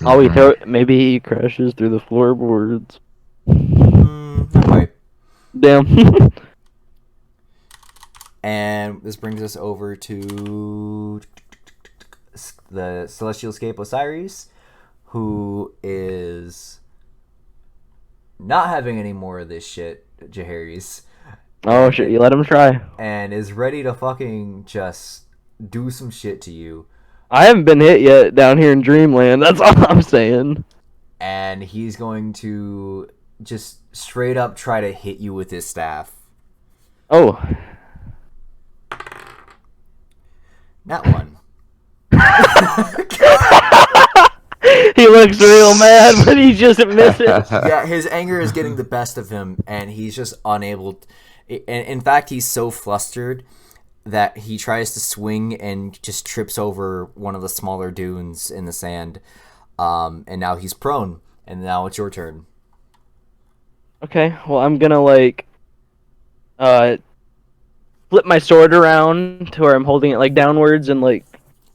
Maybe he crashes through the floorboards.
Not quite.
Damn.
And this brings us over to the Celestial Escape Osiris, who is not having any more of this shit, Jaehaerys.
Oh shit! You let him try.
And is ready to fucking just do some shit to you.
I haven't been hit yet down here in Dreamland. That's all I'm saying.
And he's going to just straight up try to hit you with his staff.
Oh.
Not one.
He looks real mad, but he just misses.
Yeah, his anger is getting the best of him, and he's just unable. In fact, he's so flustered that he tries to swing and just trips over one of the smaller dunes in the sand. And now he's prone, and now it's your turn.
Okay, well I'm gonna flip my sword around to where I'm holding it like downwards and like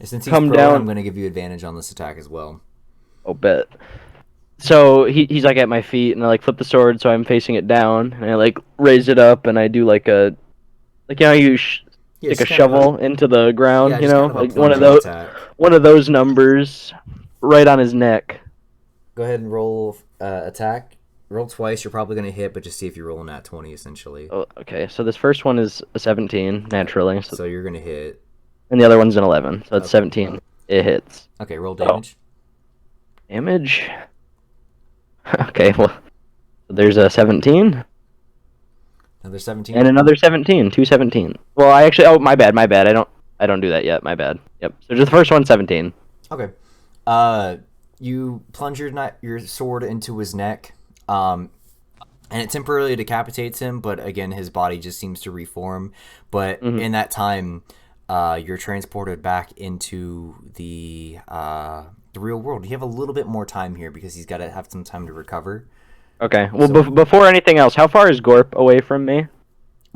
Since he's
come
prone,
down.
I'm going to give you advantage on this attack as well.
Oh, bet. So he's like at my feet, and I like flip the sword so I'm facing it down, and I like raise it up, and I do like a, like, you know, you
Yeah,
stick
just
a
kind of
shovel into the ground,
yeah,
you
just
know,
kind of a
like one of
plunging
those,
attack.
one of those numbers, right on his neck.
Go ahead and roll attack. Roll twice. You're probably going to hit, but just see if you roll a nat 20, essentially.
Oh, okay, so this first one is a 17 naturally,
So you're going to hit.
and the other one's an 11, so it's
Okay.
17. It hits.
Okay, roll damage.
Damage. Okay, well, there's a 17
Another 17.
and another 17. 2 17. Well, I actually. Oh, my bad. I don't do that yet. My bad. Yep. So just the first one, 17.
Okay. You plunge your sword into his neck, and it temporarily decapitates him. But again, his body just seems to reform. But in that time, you're transported back into the real world. You have a little bit more time here because he's got to have some time to recover.
Okay. Well,
So-
before anything else, how far is Gorp away from me?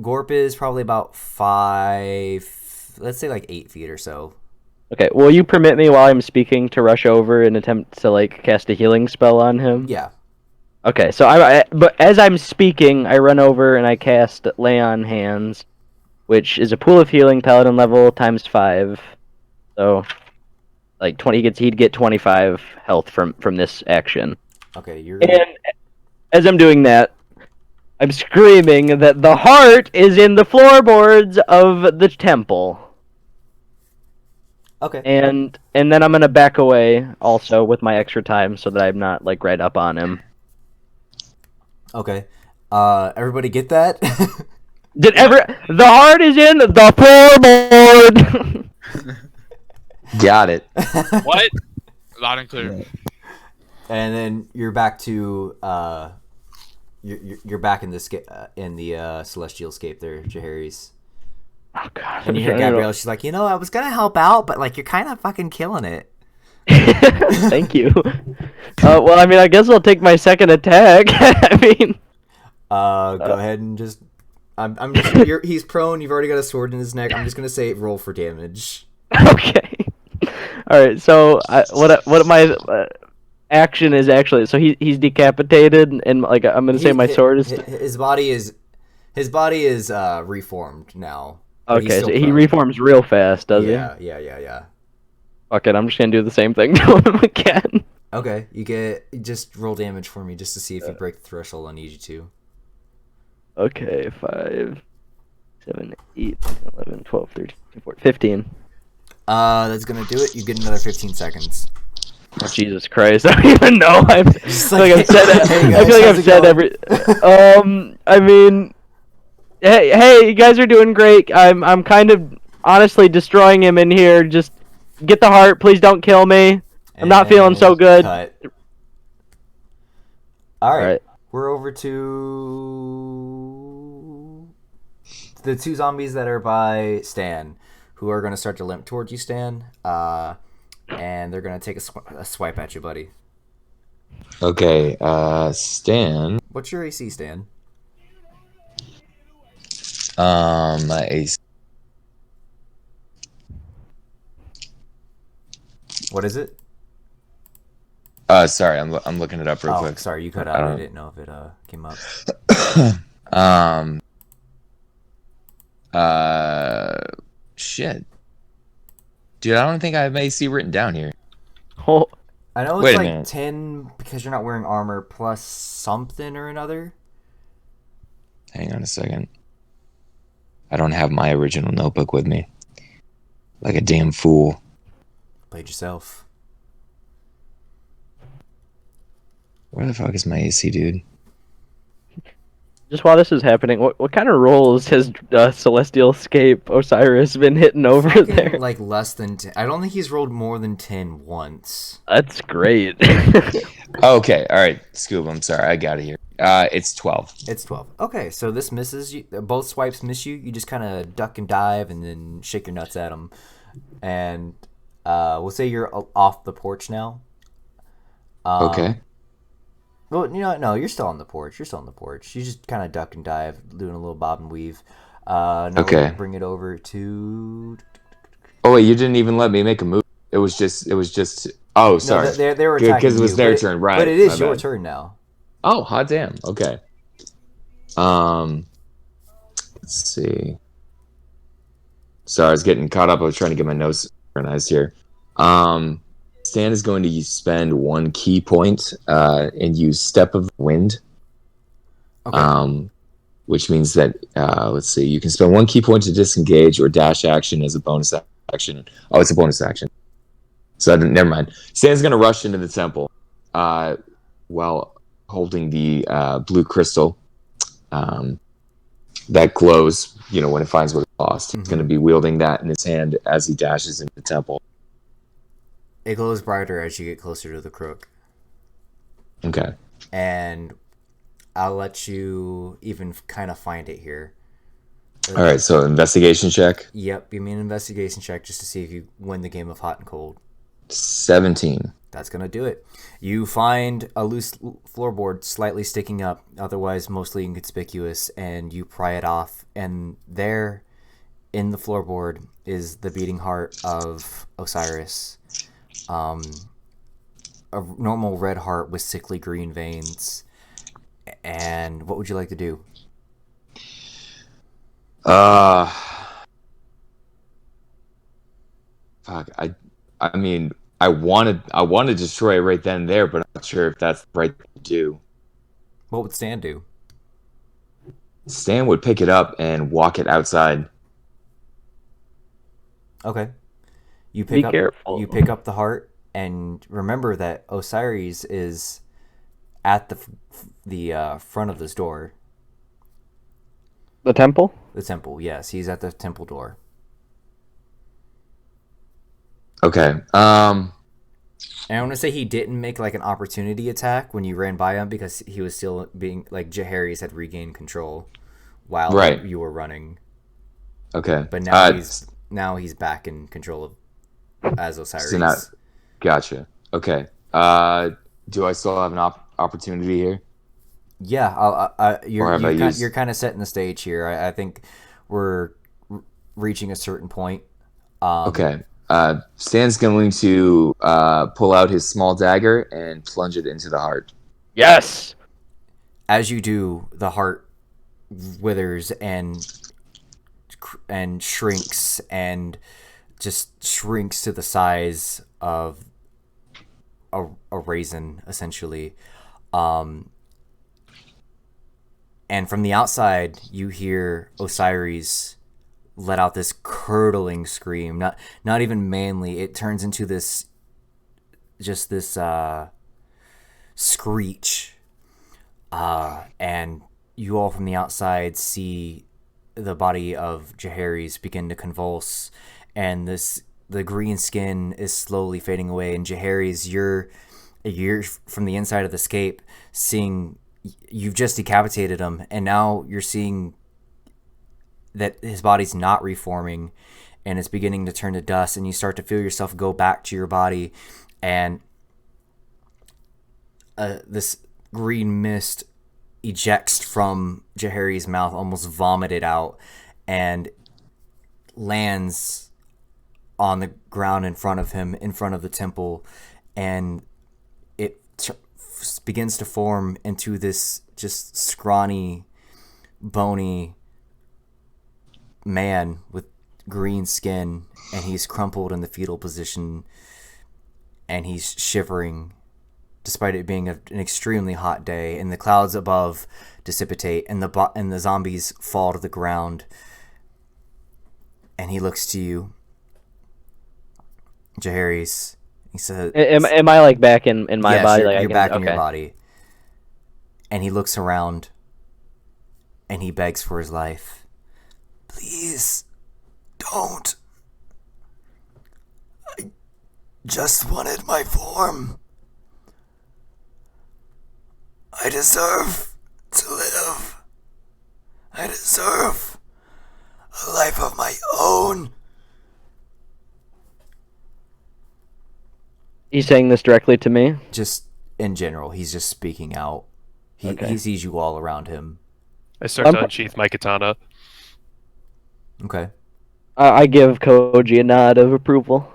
Gorp is probably about 5, let's say like 8 feet or so.
Okay. Will you permit me while I'm speaking to rush over and attempt to like cast a healing spell on him?
Yeah.
Okay, so but as I'm speaking, I run over and I cast Lay on Hands, which is a pool of healing, paladin level times 5. So, like 20, he'd get 25 health from this action.
Okay, you're
And
gonna.
as I'm doing that, I'm screaming that the heart is in the floorboards of the temple.
Okay.
And then I'm gonna back away also with my extra time so that I'm not like right up on him.
Okay. Everybody get that?
The heart is in the floorboard.
Got it.
What? Loud and clear.
And then you're back to you're back in the celestial scape there, Jaharis.
Oh god.
And you hear Gabrielle. She's like, I was gonna help out, but like you're kind of fucking killing it.
Thank you. Well, I mean, I guess I'll take my second attack. I mean,
go ahead and just. I'm just. He's prone. You've already got a sword in his neck. I'm just gonna say roll for damage.
okay. All right. So, what my action is actually? So he's decapitated, and like I'm gonna say my sword is.
His body is reformed now. but he's
Okay,
still
so he
prone.
reforms real fast, does
Yeah.
he?
Yeah.
Fuck it, I'm just gonna do the same thing to him again.
Okay, just roll damage for me just to see if you break the threshold. I need you to.
Okay, 5, 7, 8, 11, 12, 13, 14, 15.
That's gonna do it. You get another 15 seconds.
Oh, Jesus Christ, I don't even know. I
Just
feel like I've said.
Hey,
I
guys,
feel like
how's
I've
it
said
going?
every. I mean, hey, you guys are doing great. I'm kind of honestly destroying him in here. Just get the heart, please. Don't kill me. I'm not feeling so
And
good.
Cut. All right.
Alright.
We're over to the two zombies that are by Stan, who are going to start to limp towards you, Stan. And they're going to take a swipe at you, buddy.
Okay, Stan.
What's your AC, Stan?
My AC.
What is it?
Sorry, I'm looking it up real
Oh,
quick.
sorry, you cut
I
out. I
don't-
didn't know if it came up.
Shit. Dude, I don't think I have AC written down here.
Oh,
I know it's
Wait a
like
minute.
10 because you're not wearing armor plus something or another.
Hang on a second. I don't have my original notebook with me. Like a damn fool.
Played yourself.
Where the fuck is my AC, dude?
just while this is happening, what kind of roles has Celestial Escape Osiris been hitting over
Fucking,
there?
like less than 10. I don't think he's rolled more than 10 once.
That's great.
Okay, alright, Scoob, I'm sorry, I got it here. It's 12.
It's 12. Okay, so this misses you. Both swipes miss you. You just kind of duck and dive and then shake your nuts at them. And we'll say you're off the porch now.
Okay.
Well, no, you're still on the porch. You just kind of duck and dive, doing a little bob and weave. Now we're
Okay.
gonna bring it over to.
Oh wait, you didn't even let me make a move. It was just. Oh,
No,
sorry.
they were attacking
Because it was
you,
their
but
turn, right?
But it is
my
your
bad.
turn now.
Oh, hot damn. Okay. Let's see. Sorry, I was getting caught up. I was trying to get my notes organized here. Stan is going to spend 1 key point and use Step of the Wind.
Okay.
Which means that let's see, you can spend 1 key point to disengage or dash action as a bonus action. Oh, it's a bonus action. So never mind. Stan's going to rush into the temple while holding the blue crystal that glows, when it finds what it lost. He's going to be wielding that in his hand as he dashes into the temple.
It glows brighter as you get closer to the crook.
Okay.
And I'll let you even kind of find it here.
All right, so investigation check.
Yep, give me an investigation check just to see if you win the game of hot and cold.
17.
That's going to do it. You find a loose floorboard slightly sticking up, otherwise mostly inconspicuous, and you pry it off. And there, in the floorboard, is the beating heart of Osiris. A normal red heart with sickly green veins. And what would you like to do?
Fuck. I mean, I want to destroy it right then and there, but I'm not sure if that's the right thing to do.
What would Stan do?
Stan would pick it up and walk it outside.
Okay. You
Be
pick up
careful.
you pick up the heart, and remember that Osiris is at the front of this door.
The temple?
The temple, yes, he's at the temple door.
Okay.
And I want to say he didn't make like an opportunity attack when you ran by him because he was still being like Jaehaerys had regained control while
Right.
you were running.
Okay.
But now he's back in control of as Osiris.
So now, gotcha. Okay. Do I still have an opportunity here?
Yeah,
Or have I used-
you're kind of setting the stage here. I think we're reaching a certain point.
Okay. Stan's going to pull out his small dagger and plunge it into the heart.
Yes!
As you do, the heart withers and shrinks and just shrinks to the size of a raisin, essentially. And from the outside, you hear Osiris let out this curdling scream. Not even manly. It turns into this screech. And you all from the outside see the body of Jaehaerys begin to convulse, and the green skin is slowly fading away. And Jaehaerys, you're from the inside of the scape, seeing you've just decapitated him, and now you're seeing that his body's not reforming, and it's beginning to turn to dust, and you start to feel yourself go back to your body, and this green mist ejects from Jaehaerys' mouth, almost vomited out, and lands on the ground in front of him, in front of the temple, and it begins to form into this just scrawny, bony man with green skin, and he's crumpled in the fetal position, and he's shivering despite it being an extremely hot day, and the clouds above dissipate, and the zombies fall to the ground, and he looks to you, Jaehaerys. He says,
Am I like back in my
yes,
body?
You're,
Like
you're back in your body. And he looks around, and he begs for his life. Please, don't. I just wanted my form. I deserve to live. I deserve a life of my own.
He's saying this directly to me?
Just in general, he's just speaking out. He sees you all around him.
I start to unsheath my katana.
Okay.
I give Koji a nod of approval.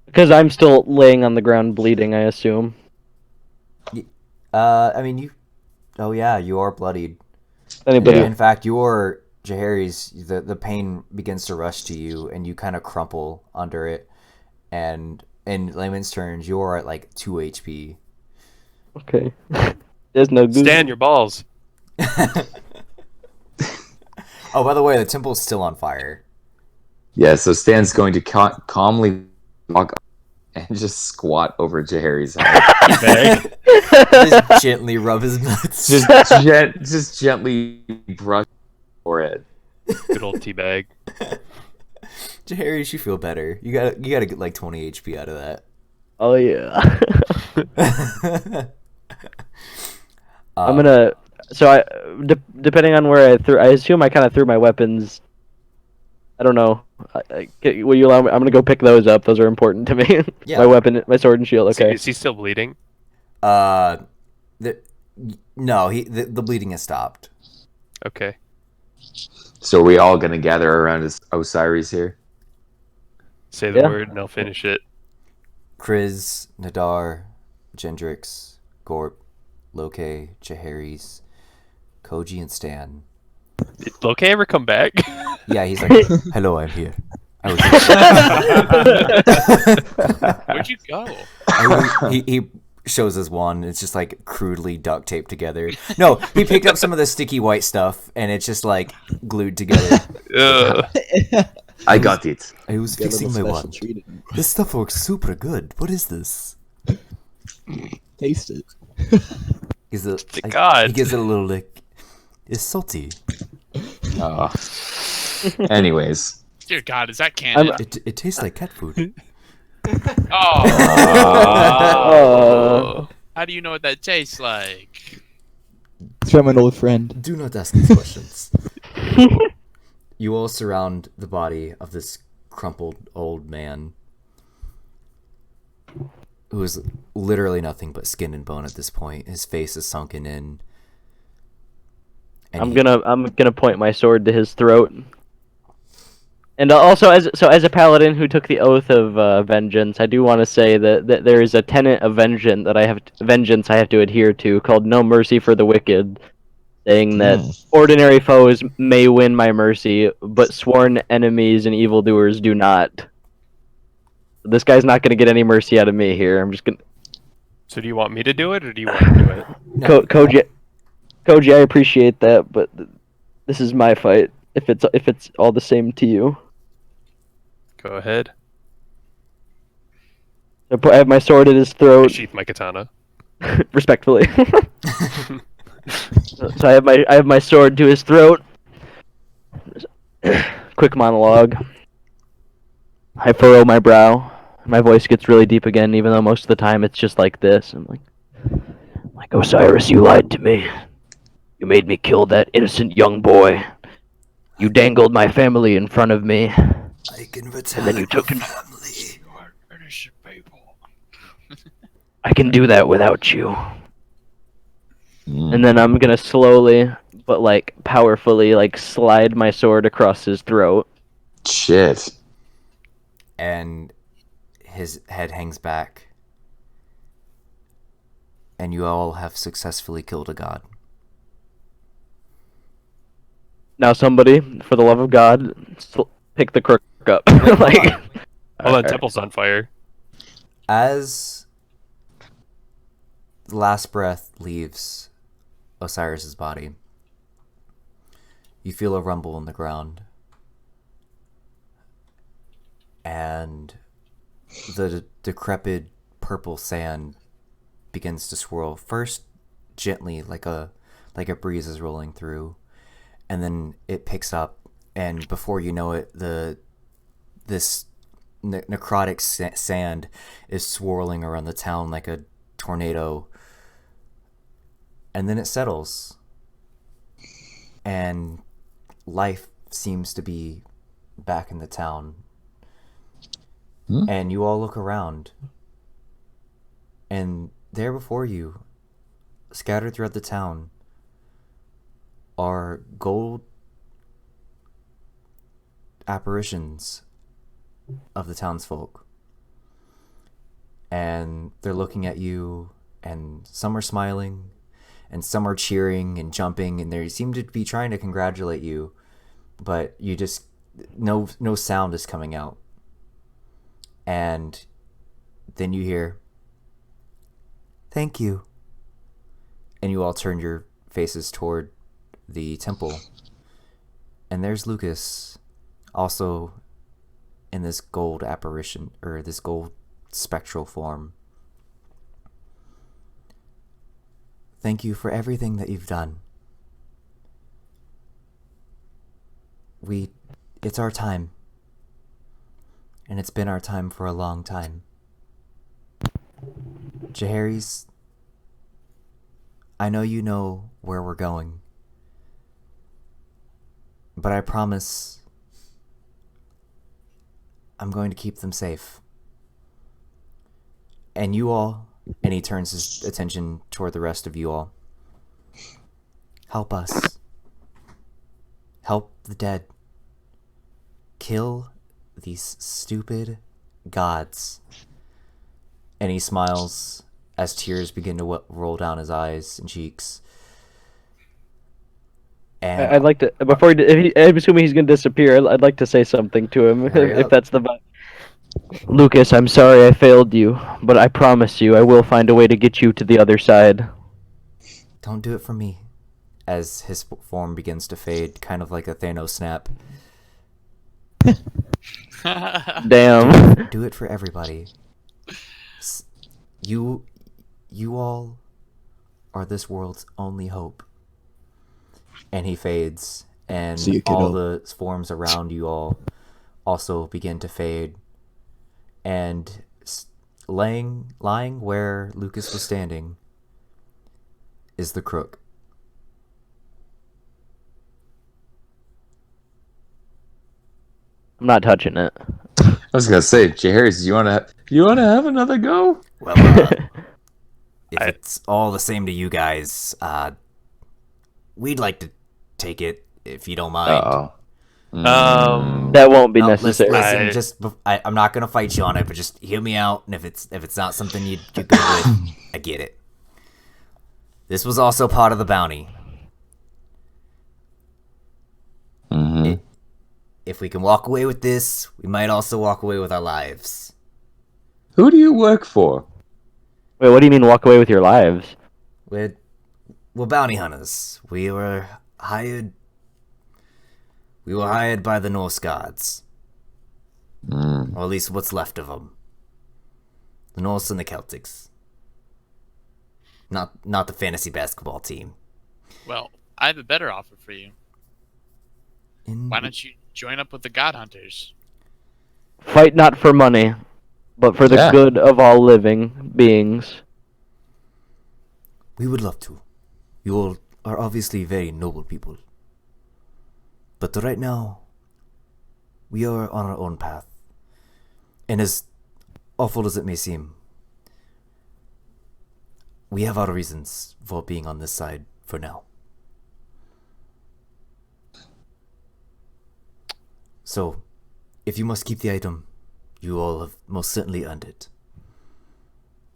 Because I'm still laying on the ground bleeding, I assume.
I mean, you... Oh, yeah, you are bloodied.
Anybody?
In fact, your Jaehaerys, the pain begins to rush to you, and you kind of crumple under it. And in Layman's turns, you're at like 2 HP.
Okay. There's no goose.
Stand your balls.
Oh, by the way, the temple's still on fire.
Yeah, so Stan's going to calmly walk up and just squat over Jaehaerys' head.
Just gently rub his nuts.
just gently brush his forehead.
Good old teabag.
Jaehaerys, you feel better. You gotta get like 20 HP out of that.
Oh, yeah. I'm gonna... So, depending on where I threw... I assume I kind of threw my weapons... I don't know. Will you allow me? I'm gonna go pick those up. Those are important to me.
Yeah.
My weapon, my sword and shield. Okay.
Is he still bleeding?
No, the bleeding has stopped.
Okay.
So are we all going to gather around Osiris here?
Say the
Yeah.
word and I'll finish it.
Kriz, Nadar, Gendrix, Gorp, Loke, Jaehaerys, Koji, and Stan.
Did Loki ever come back?
Yeah, he's like, hello, I'm here. I was
Where'd you go?
he shows his wand. It's just like crudely duct taped together. No, he picked up some of the sticky white stuff and it's just like glued together.
Ugh.
I got it.
I was
Got a
fixing my
little
wand.
special treatment.
This stuff works super good. What is this?
Taste it.
Is it?
God.
He gives it a little lick. It's salty.
Anyways.
Dear God, is that canon?
It tastes like cat food.
Oh, how do you know what that tastes like?
It's from an old friend.
Do not ask these questions. You all surround the body of this crumpled old man who is literally nothing but skin and bone at this point. His face is sunken in. And
I'm gonna point my sword to his throat. And also, as a paladin who took the oath of vengeance, I do want to say that there is a tenet of vengeance I have to adhere to called "No mercy for the wicked," saying that ordinary foes may win my mercy, but sworn enemies and evildoers do not. This guy's not gonna get any mercy out of me here. I'm just gonna.
So do you want me to do it, or do you want to do it?
No.
Koji, I appreciate that, but this is my fight. If it's all the same to you.
Go ahead.
I have my sword at his
I
throat,
sheath my katana.
respectfully. So I have my sword to his throat. Quick monologue. I furrow my brow. My voice gets really deep again, even though most of the time it's just like this. I'm like Osiris, you lied to me. You made me kill that innocent young boy. You dangled my family in front of me.
I can
And then you took him.
family.
British people.
I can do that without you. And then I'm gonna slowly, but like powerfully, like slide my sword across his throat.
Shit.
And his head hangs back. And you all have successfully killed a god.
Now, somebody, for the love of God, pick the crook up. Like,
Hold on, temple's on fire.
As the last breath leaves Osiris's body, you feel a rumble in the ground. And the decrepit purple sand begins to swirl, first gently like a breeze is rolling through, and then it picks up, and before you know it, this necrotic sand is swirling around the town like a tornado, and then it settles, and life seems to be back in the town. And you all look around, and there before you, scattered throughout the town, are gold apparitions of the townsfolk. And they're looking at you, and some are smiling, and some are cheering and jumping, and they seem to be trying to congratulate you, but you just, no sound is coming out. And then you hear, "Thank you." And you all turn your faces toward the temple. And there's Lucas, also in this gold apparition, or this gold spectral form. "Thank you for everything that you've done. It's our time. And it's been our time for a long time. Jaehaerys, I know you know where we're going. But I promise I'm going to keep them safe. And you all," and he turns his attention toward the rest of you all, "help us. Help the dead. Kill these stupid gods." And he smiles as tears begin to roll down his eyes and cheeks. And
I'd like to before I'm assuming he's gonna disappear. I'd like to say something to him
Hurry
if
up.
that's the vibe. Lucas, I'm sorry I failed you, but I promise you I will find a way to get you to the other side.
don't do it for me. As his form begins to fade, kind of like a Thanos snap.
Damn.
Do it for everybody. You all are this world's only hope. And he fades, and
See you, kiddo.
all the forms around you all also begin to fade. And lying where Lucas was standing is the crook.
I'm not touching it.
I was gonna say, Harris, you wanna have another go?
Well, if it's all the same to you guys, we'd like to take it if you don't mind.
Oh.
That won't be
No,
necessary.
listen, I'm not gonna fight you on it, but just hear me out. And if it's not something you're good with, I get it. This was also part of the bounty.
Mhm.
If we can walk away with this, we might also walk away with our lives.
Who do you work for?
Wait, what do you mean walk away with your lives?
We're bounty hunters. We were hired by the Norse gods, or at least what's left of them. The Norse and the Celtics. Not the fantasy basketball team.
Well, I have a better offer for you. Why don't you join up with the God Hunters?
Fight not for money, but for the
Yeah.
good of all living beings.
We would love to. You all are obviously very noble people. But right now, we are on our own path. And as awful as it may seem, we have our reasons for being on this side for now. So, if you must keep the item, you all have most certainly earned it.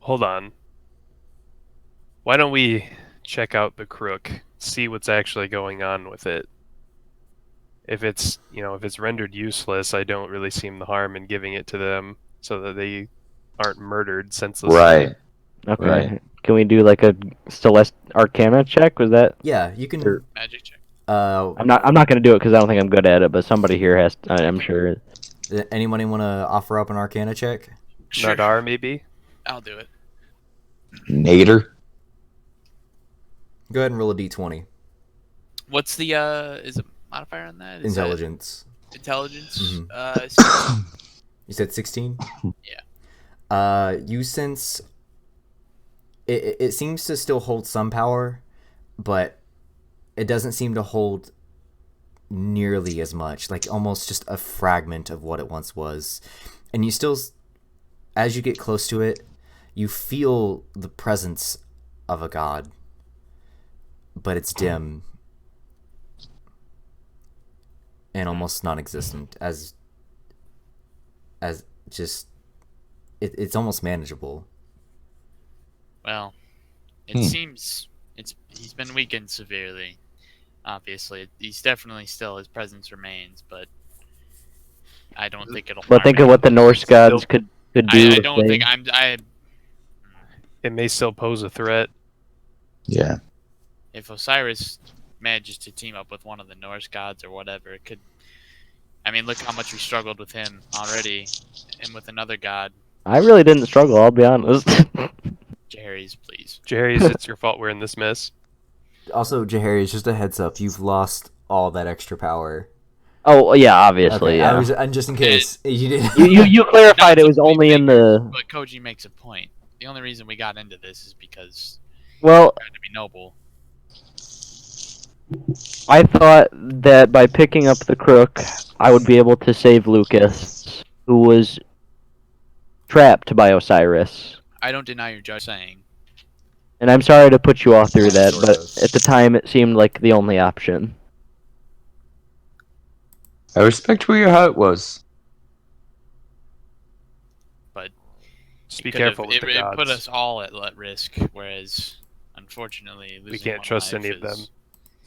Hold on. Why don't we check out the crook, see what's actually going on with it? If it's rendered useless, I don't really see the harm in giving it to them so that they aren't murdered senselessly.
Right.
Okay.
Right.
Can we do like a Celeste Arcana check? Was that?
Yeah, you can.
Sure.
Magic check.
I'm not gonna do it because I don't think I'm good at it. But somebody here has. I'm sure.
Anybody want to offer up an Arcana check?
Sure.
Nadar, maybe?
I'll do it.
Nader.
Go ahead and roll a d20.
What's the is it modifier on that? Is that
Intelligence.
intelligence.
Mhm. You said 16?
Yeah.
You sense it seems to still hold some power, but it doesn't seem to hold nearly as much, like almost just a fragment of what it once was. And you still, as you get close to it, you feel the presence of a god, but it's dim and almost non-existent, as just it's almost manageable.
Well, it seems he's been weakened severely. Obviously, he's definitely still his presence remains, but I don't think it'll.
But
harm
think
him.
of what the Norse gods could do.
I
if
don't
they-
think I.
It may still pose a threat.
Yeah.
If Osiris manages to team up with one of the Norse gods or whatever, it could. I mean, look how much we struggled with him already, and with another god.
I really didn't struggle. I'll be honest.
Jerry's, please.
Jahari's, it's your fault we're in this mess.
Also, Jahari's, just a heads up, you've lost all that extra power.
Oh yeah, obviously.
Okay,
Yeah.
and just in case you didn't.
You clarified it was only in the.
But Koji makes a point. The only reason we got into this is because
Well,
we had to be noble.
I thought that by picking up the crook, I would be able to save Lucas, who was trapped by Osiris.
I don't deny your judge saying.
And I'm sorry to put you all through that,
Sort
but
of.
at the time it seemed like the only option.
I respect where your heart was.
Just be careful with
it,
the
it put
gods.
us all at risk, whereas unfortunately losing
We can't
one
trust
life
any of them.
is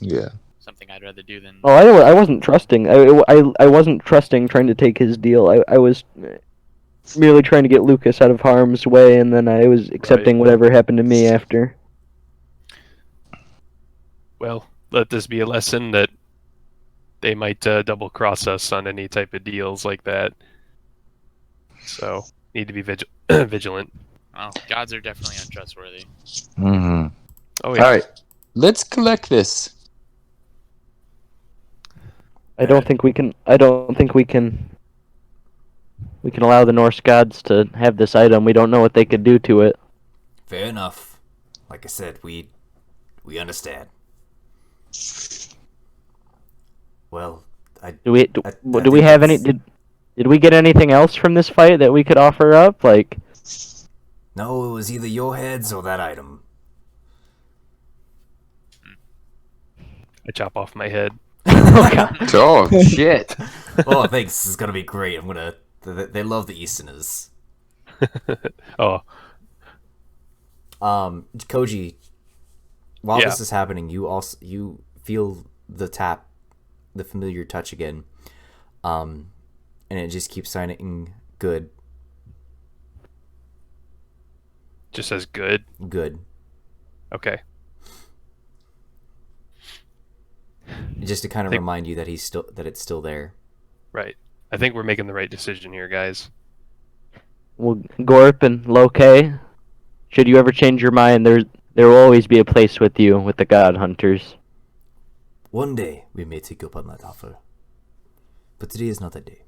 Yeah.
something I'd rather do than.
Oh, I wasn't trusting. I wasn't trusting trying to take his deal. I was merely trying to get Lucas out of harm's way, and then I was accepting whatever happened to me after.
Well, let this be a lesson that they might double cross us on any type of deals like that. So need to be vigilant.
Oh, gods are definitely untrustworthy.
Mm-hmm.
Oh yeah.
All right. Let's collect this.
I don't think we can. I don't think we can. We can allow the Norse gods to have this item. We don't know what they could do to it.
Fair enough. Like I said, we understand. Well,
Do we?
I
Do we
think
have any?
that's-
Did we get anything else from this fight that we could offer up? Like,
No, it was either your heads or that item.
I chop off my head.
oh god.
Oh shit.
Oh, thanks. This is gonna be great. I'm gonna. They love the Easterners.
Oh,
Koji. While
Yeah.
this is happening, you feel the tap, the familiar touch again, and it just keeps signing good,
just as good.
good.
Okay.
Just to kind of
Think-
remind you that it's still there.
Right. I think we're making the right decision here, guys.
Well, Gorp and Loke, should you ever change your mind, there will always be a place with you with the God Hunters.
One day we may take up on that offer, but today is not that day.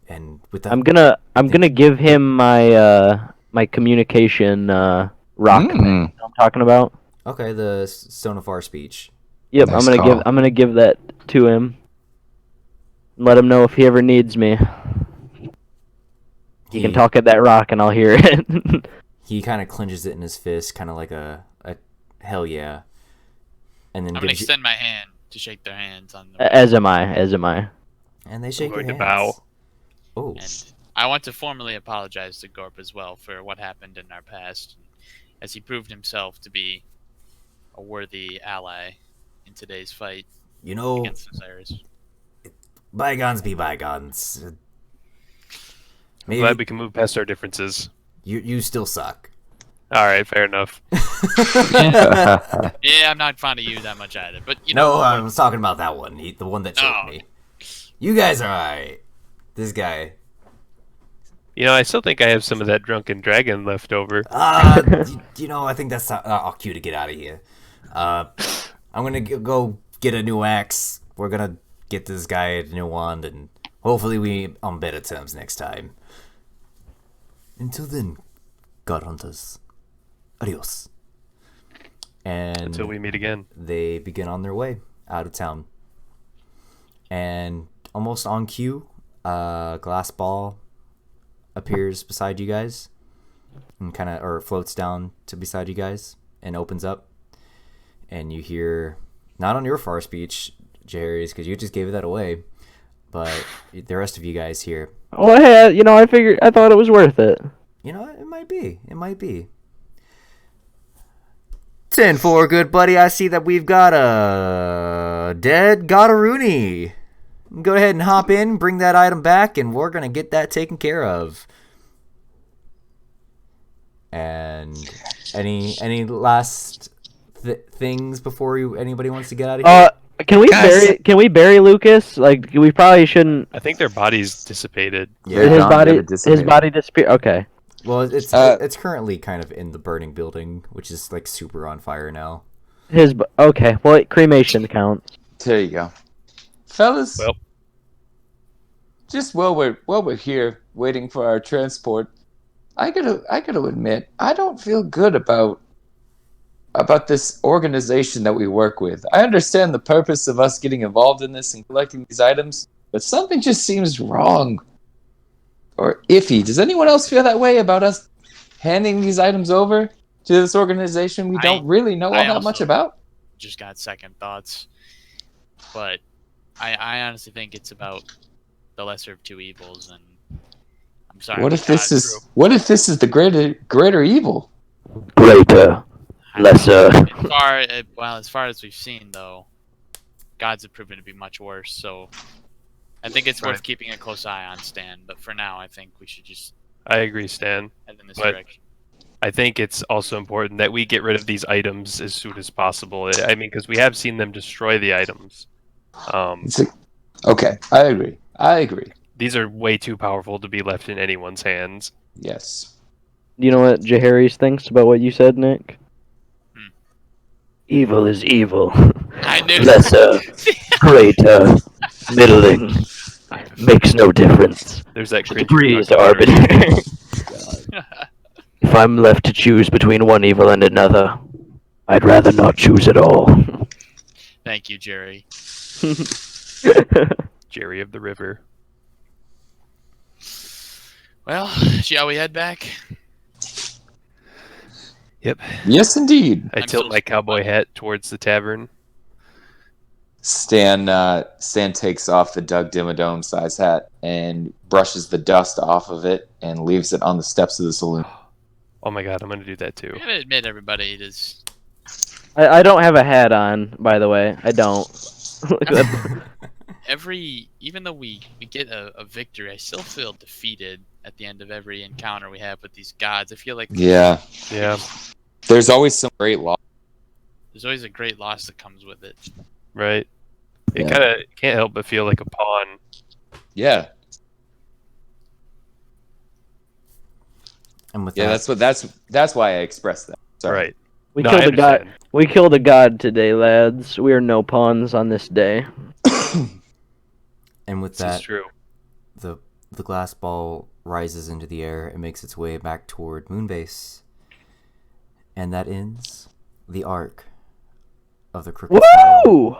And with that,
I'm gonna give him my communication rock thing.
Mm.
You know what I'm talking about.
okay, the Stone of Far speech.
Yep,
Nice
I'm
call.
gonna give that to him. Let him know if he ever needs me. He can talk at that rock and I'll hear it.
He kind of clenches it in his fist, kind of like a hell yeah. And then
I'm gonna
gives you-
extend my hand to shake their hands on the.
As am I.
and they shake
going
your
to
hands.
bow.
Oh,
And I want to formally apologize to Gorp as well for what happened in our past, as he proved himself to be a worthy ally in today's fight
you know,
against Osiris.
bygones be bygones. Maybe
Glad we can move past our differences.
you still suck.
All right, fair enough.
Yeah, I'm not fond of you that much either, but you know.
No, I was talking about that one. The one that choked
Oh.
me. You guys are alright. This guy.
You know, I still think I have some of that drunken dragon left over.
You know, I think that's our cue to get out of here. I'm gonna go get a new axe. We're gonna get this guy a new wand, and hopefully we on better terms next time. Until then, God hunters, adios. And
Until we meet again.
they begin on their way out of town. And almost on cue, a glass ball appears beside you guys and or floats down to beside you guys and opens up. And you hear, not on your far speech, Jaehaerys, because you just gave that away, but the rest of you guys hear,
Well, hey, I thought it was worth it.
you know, it might be. It might be. 10-4, good buddy. I see that we've got a dead Godaruni. Go ahead and hop in, bring that item back, and we're going to get that taken care of. And any last things before anybody wants to get out of here?
Guys.
Can we bury Lucas? Like, we probably shouldn't.
I think their bodies dissipated.
Yeah.
They're
his
gone,
body
they're dissipated.
disappeared. Okay.
Well, it's currently kind of in the burning building, which is like super on fire now.
Okay. Well, cremation counts.
There you go, fellas.
Well.
Just while we're here waiting for our transport, I gotta admit, I don't feel good about this organization that we work with. I understand the purpose of us getting involved in this and collecting these items, but something just seems wrong or iffy. Does anyone else feel that way about us handing these items over to this organization we don't really know all
I
that much
also-
about?
Just got second thoughts, but I honestly think it's about the lesser of two evils, and I'm sorry.
What
but
if this
God,
is the greater evil?
Greater, lesser.
As far as we've seen, though, gods have proven to be much worse. So I think it's worth
Right.
keeping a close eye on Stan. But for now, I think we should just
I agree, Stan.
head in this
But-
direction.
I think it's also important that we get rid of these items as soon as possible. I mean, because we have seen them destroy the items.
Okay, I agree.
These are way too powerful to be left in anyone's hands.
Yes.
Do you know what Jaehaerys thinks about what you said, Nick?
Hmm.
Evil is evil.
I knew.
Lesser, greater, middling. Makes no difference.
There's that
The
cringy
degree is
fucking word.
arbitrary.
God.
If I'm left to choose between one evil and another, I'd rather not choose at all.
Thank you, Jerry.
Jerry of the River.
Well, shall we head back?
Yep.
Yes, indeed.
I
I'm
tilt
so
my cowboy hat towards the tavern.
Stan takes off the Doug Dimmadome size hat and brushes the dust off of it and leaves it on the steps of the saloon.
Oh my god, I'm gonna do that too.
I gotta admit, everybody, it is.
I don't have a hat on, by the way. I don't.
Even though we get a victory, I still feel defeated at the end of every encounter we have with these gods. I feel like
Yeah.
Yeah,
There's always some great loss.
there's always a great loss that comes with it.
right. It
Yeah.
kind of can't help but feel like a pawn.
Yeah.
And with
Yeah,
that,
that's why I expressed that. Sorry.
Right.
We
No, I
killed a god.
understand.
We killed a god today, lads. We are no pawns on this day.
and with
This
that,
is true.
the glass ball rises into the air and makes its way back toward Moonbase, and that ends the arc of the Crooked Smile.
Woo!